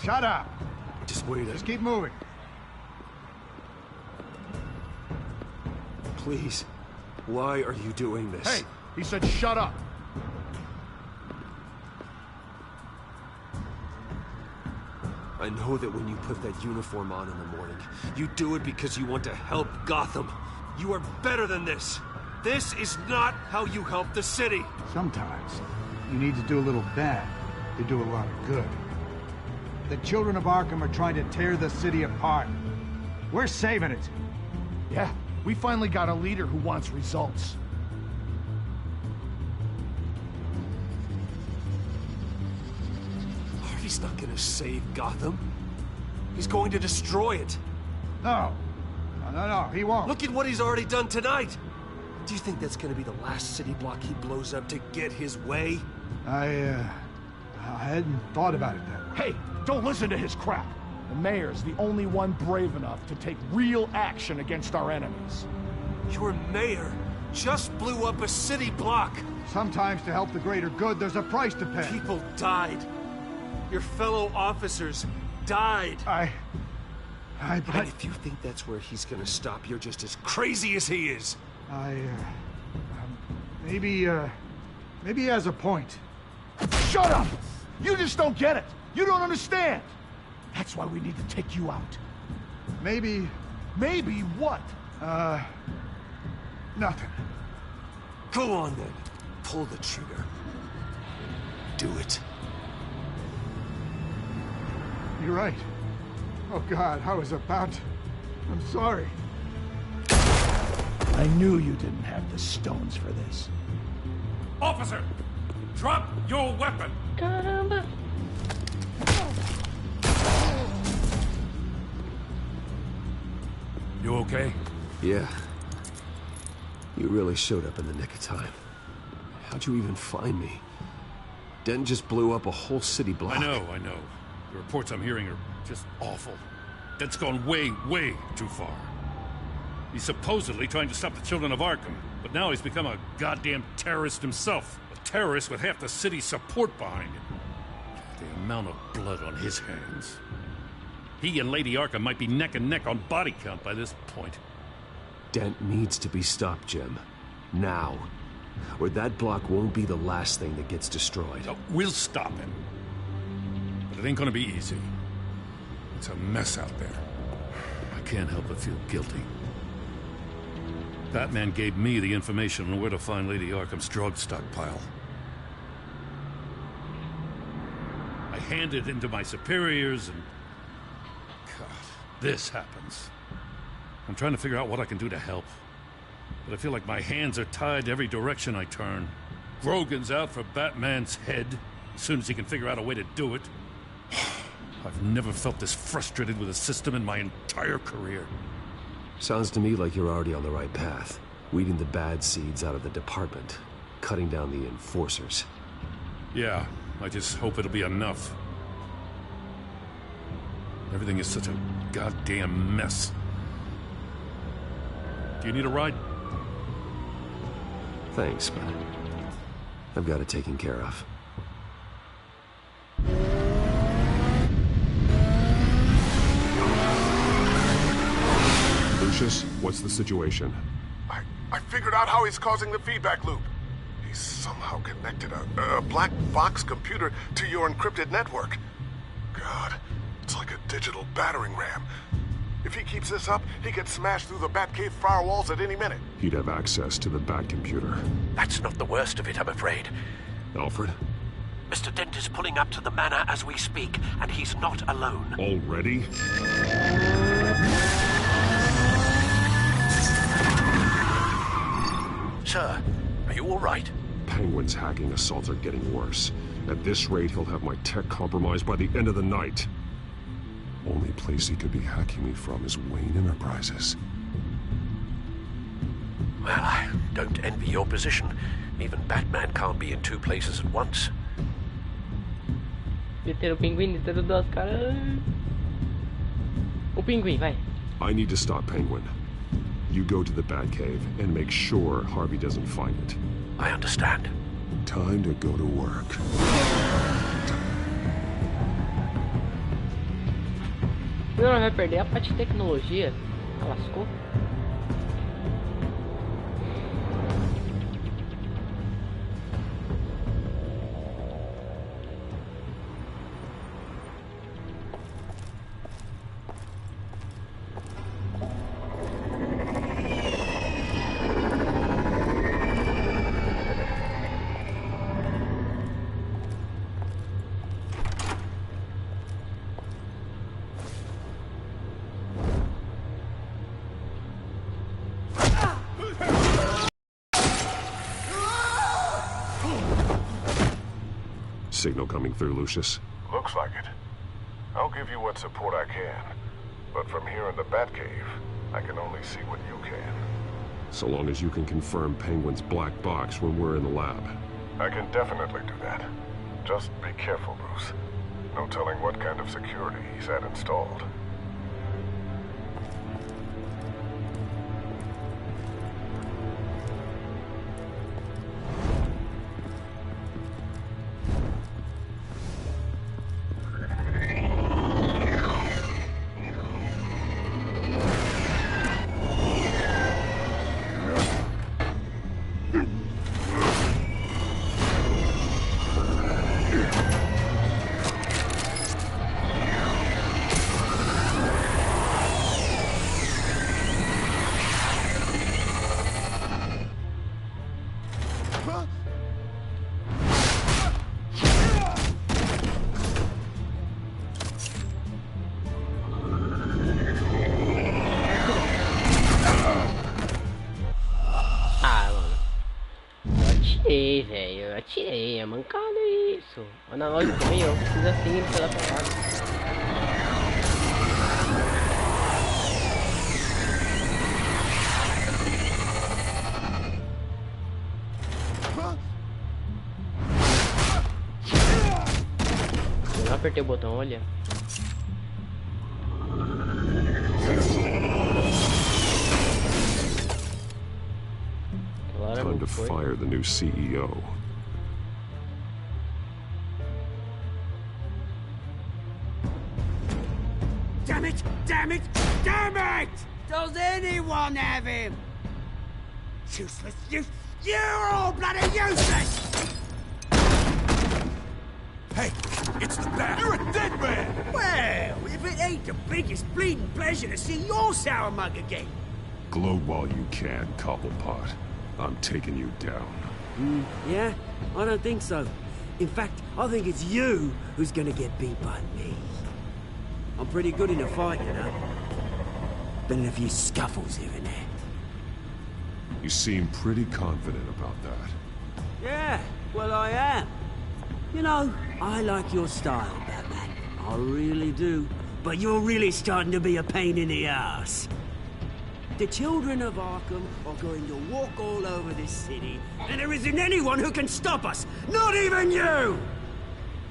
Shut up.
Just wait.
Just keep moving.
Please. Why are you doing this?
Hey, he said shut up.
I know that when you put that uniform on in the morning, you do it because you want to help Gotham. You are better than this. This is not how you help the city.
Sometimes you need to do a little bad to do a lot of good. The children of Arkham are trying to tear the city apart. We're saving it.
Yeah, we finally got a leader who wants results.
Harvey's not gonna save Gotham. He's going to destroy it.
No, he won't.
Look at what he's already done tonight. Do you think that's gonna be the last city block he blows up to get his way?
I hadn't thought about it that way.
Hey, don't listen to his crap. The mayor's the only one brave enough to take real action against our enemies.
Your mayor just blew up a city block.
Sometimes to help the greater good, there's a price to pay.
People died. Your fellow officers died.
But
And if you think that's where he's gonna stop, you're just as crazy as he is.
Maybe he has a point.
Shut up! You just don't get it. You don't understand. That's why we need to take you out.
Maybe
what?
Nothing.
Go on then. Pull the trigger. Do it.
You're right. Oh God, I was about to... I'm sorry.
I knew you didn't have the stones for this.
Officer! Drop your weapon!
Caramba!
You okay?
Yeah. You really showed up in the nick of time. How'd you even find me? Dent just blew up a whole city block.
I know. The reports I'm hearing are just awful. Dent's gone way, way too far. He's supposedly trying to stop the children of Arkham, but now he's become a goddamn terrorist himself. A terrorist with half the city's support behind him. The amount of blood on his hands. He and Lady Arkham might be neck and neck on body count by this point.
Dent needs to be stopped, Jim. Now. Or that block won't be the last thing that gets destroyed.
We'll stop him. But it ain't gonna be easy. It's a mess out there. I can't help but feel guilty. Batman gave me the information on where to find Lady Arkham's drug stockpile. I handed it to my superiors and... God, this happens. I'm trying to figure out what I can do to help. But I feel like my hands are tied every direction I turn. Grogan's out for Batman's head, as soon as he can figure out a way to do it. I've never felt this frustrated with a system in my entire career.
Sounds to me like you're already on the right path. Weeding the bad seeds out of the department. Cutting down the enforcers.
Yeah, I just hope it'll be enough. Everything is such a goddamn mess. Do you need a ride?
Thanks, but I've got it taken care of.
Lucius, what's the situation?
I figured out how he's causing the feedback loop. He's somehow connected a black box computer to your encrypted network. God, it's like a digital battering ram. If he keeps this up, he could smash through the Batcave firewalls at any minute.
He'd have access to the Bat computer.
That's not the worst of it, I'm afraid.
Alfred?
Mr. Dent is pulling up to the manor as we speak, and he's not alone.
Already?
Sir, are you all right?
Penguin's hacking assaults are getting worse. At this rate, he'll have my tech compromised by the end of the night. Only place he could be hacking me from is Wayne Enterprises.
Well, I don't envy your position. Even Batman can't be in two places at once.
Meter o pinguim dentro das caras. O pinguim, vai.
I need to stop Penguin. You go to the Batcave and make sure Harvey doesn't find it.
I understand.
Time to go to work.
Não, vai perder a parte de tecnologia. Ah, lascou.
Signal coming through, Lucius.
Looks like it. I'll give you what support I can. But from here in the Batcave, I can only see what you can.
So long as you can confirm Penguin's black box when we're in the lab.
I can definitely do that. Just be careful, Bruce. No telling what kind of security he's had installed.
Velho, eu atirei, é mancada isso. O analógico também, ó, precisa assim, ele pela parada. Eu não apertei o botão, olha.
Time to fire the new CEO.
Damn it! Damn it! Damn it! Does anyone have him? Useless! You're all bloody useless!
Hey, it's the Bat. You're a dead man!
Well, if it ain't the biggest bleeding pleasure to see your sour mug again.
Gloat while you can, Cobblepot. I'm taking you down.
Yeah? I don't think so. In fact, I think it's you who's gonna get beat by me. I'm pretty good in a fight, you know. Been in a few scuffles here and there.
You seem pretty confident about that.
Yeah, well I am. You know, I like your style, Batman. I really do. But you're really starting to be a pain in the ass. The children of Arkham are going to walk all over this city, and there isn't anyone who can stop us! Not even you!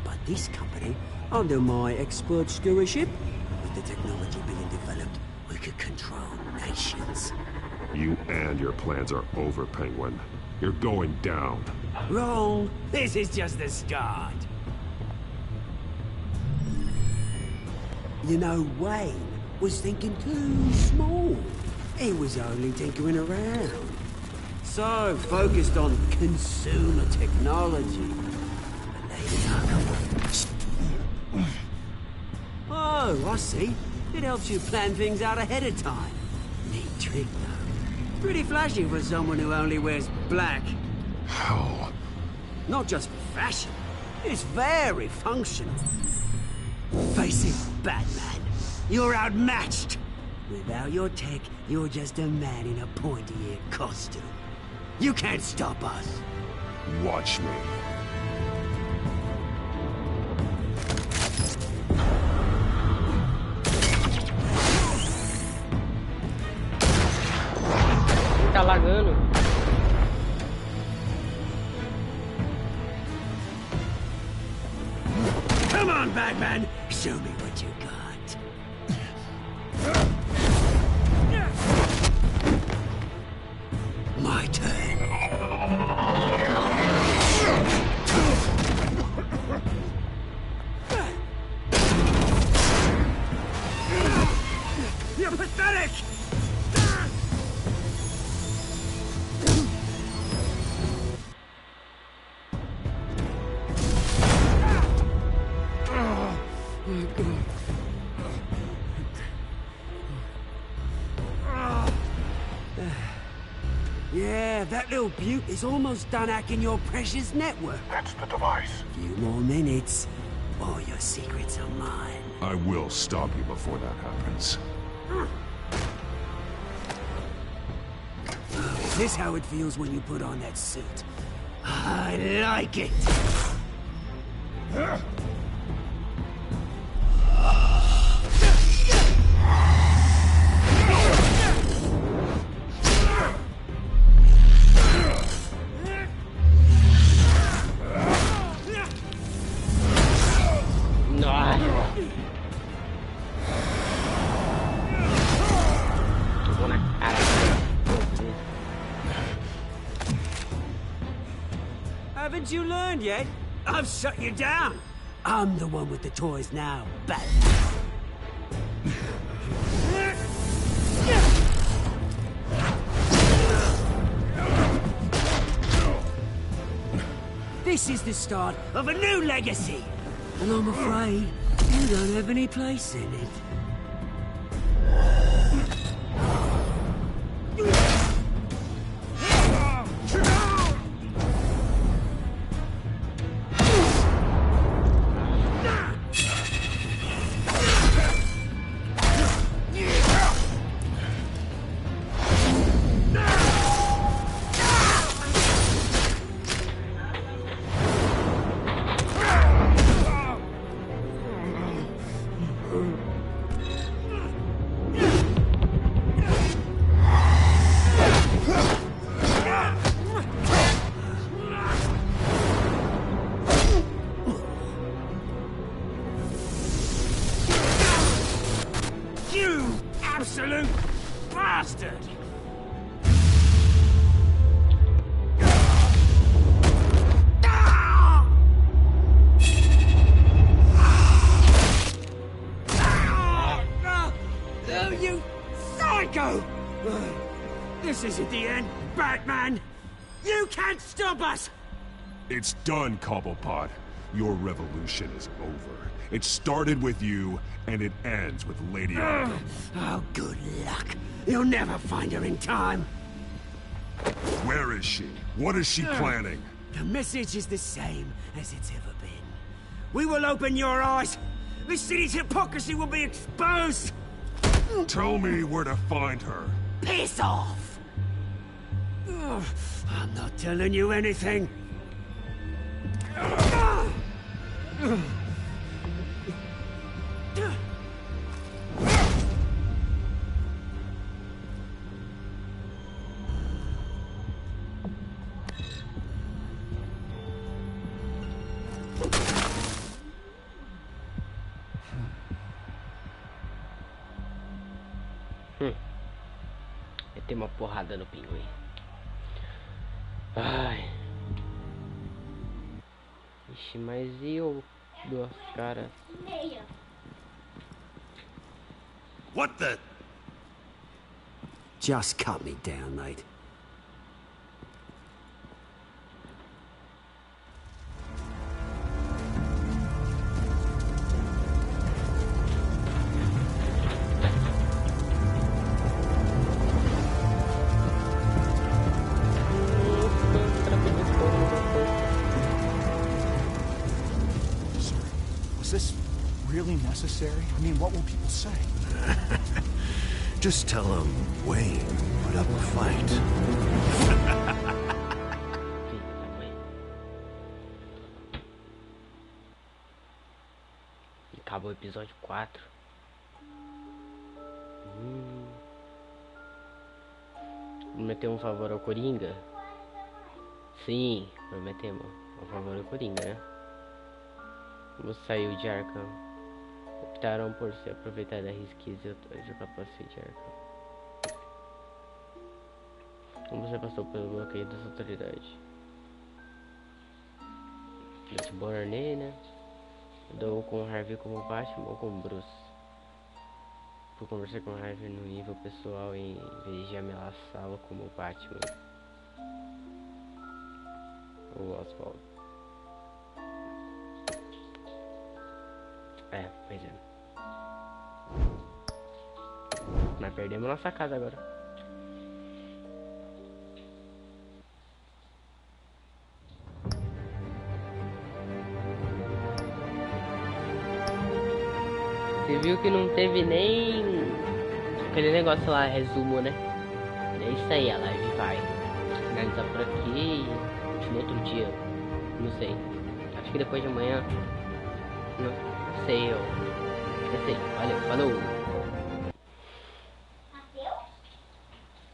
But this company, under my expert stewardship, with the technology being developed, we could control nations.
You and your plans are over, Penguin. You're going down.
Wrong. This is just the start. You know, Wayne was thinking too small. He was only tinkering around. So focused on consumer technology. Oh, I see. It helps you plan things out ahead of time. Neat trick, though. Pretty flashy for someone who only wears black.
How?
Not just for fashion. It's very functional. Face it, Batman. You're outmatched. Without your tech, you're just a man in a pointy-eared costume. You can't stop us.
Watch me.
Tá lagando.
Come on, Batman! Show me what you got. My turn. Yeah, that little beaut is almost done hacking your precious network.
That's the device.
Few more minutes. All your secrets are mine.
I will stop you before that happens.
Is this how it feels when you put on that suit? I like it! Haven't you learned yet? I've shut you down. I'm the one with the toys now, Batman. This is the start of a new legacy, and I'm afraid you don't have any place in it. Absolute bastard! Oh, you psycho! This isn't the end, Batman! You can't stop us!
It's done, Cobblepot. Your revolution is over. It started with you, and it ends with Lady Arkham.
Oh, good luck. You'll never find her in time.
Where is she? What is she planning?
The message is the same as it's ever been. We will open your eyes. The city's hypocrisy will be exposed.
Tell me where to find her.
Piss off! I'm not telling you anything.
Tem uma porrada no pinguim. Ai. Ixi, mas e eu? Duas caras.
What the?
Just cut me down, mate.
Necessary? I mean, what will people say?
Just tell them Wayne put up a fight.
Acabou o episódio 4. Prometeu um favor ao Coringa? Sim, prometemos um favor ao Coringa, né? Como saiu de Arkham? Optaram por se aproveitar da risqueza de capacete de Arkham. Como você passou pelo bloqueio das autoridades? Desbornei, né? Dou com Harvey como Batman ou com Bruce? Vou conversar com Harvey no nível pessoal em vez de ameaçá-lo como Batman ou Oswald. É, pois é. Mas perdemos nossa casa agora. Você viu que não teve nem aquele negócio lá, resumo, né? É isso aí, a live vai finalizar por aqui e no outro dia, não sei. Acho que depois de amanhã, não sei, eu esqueci. Valeu, falou!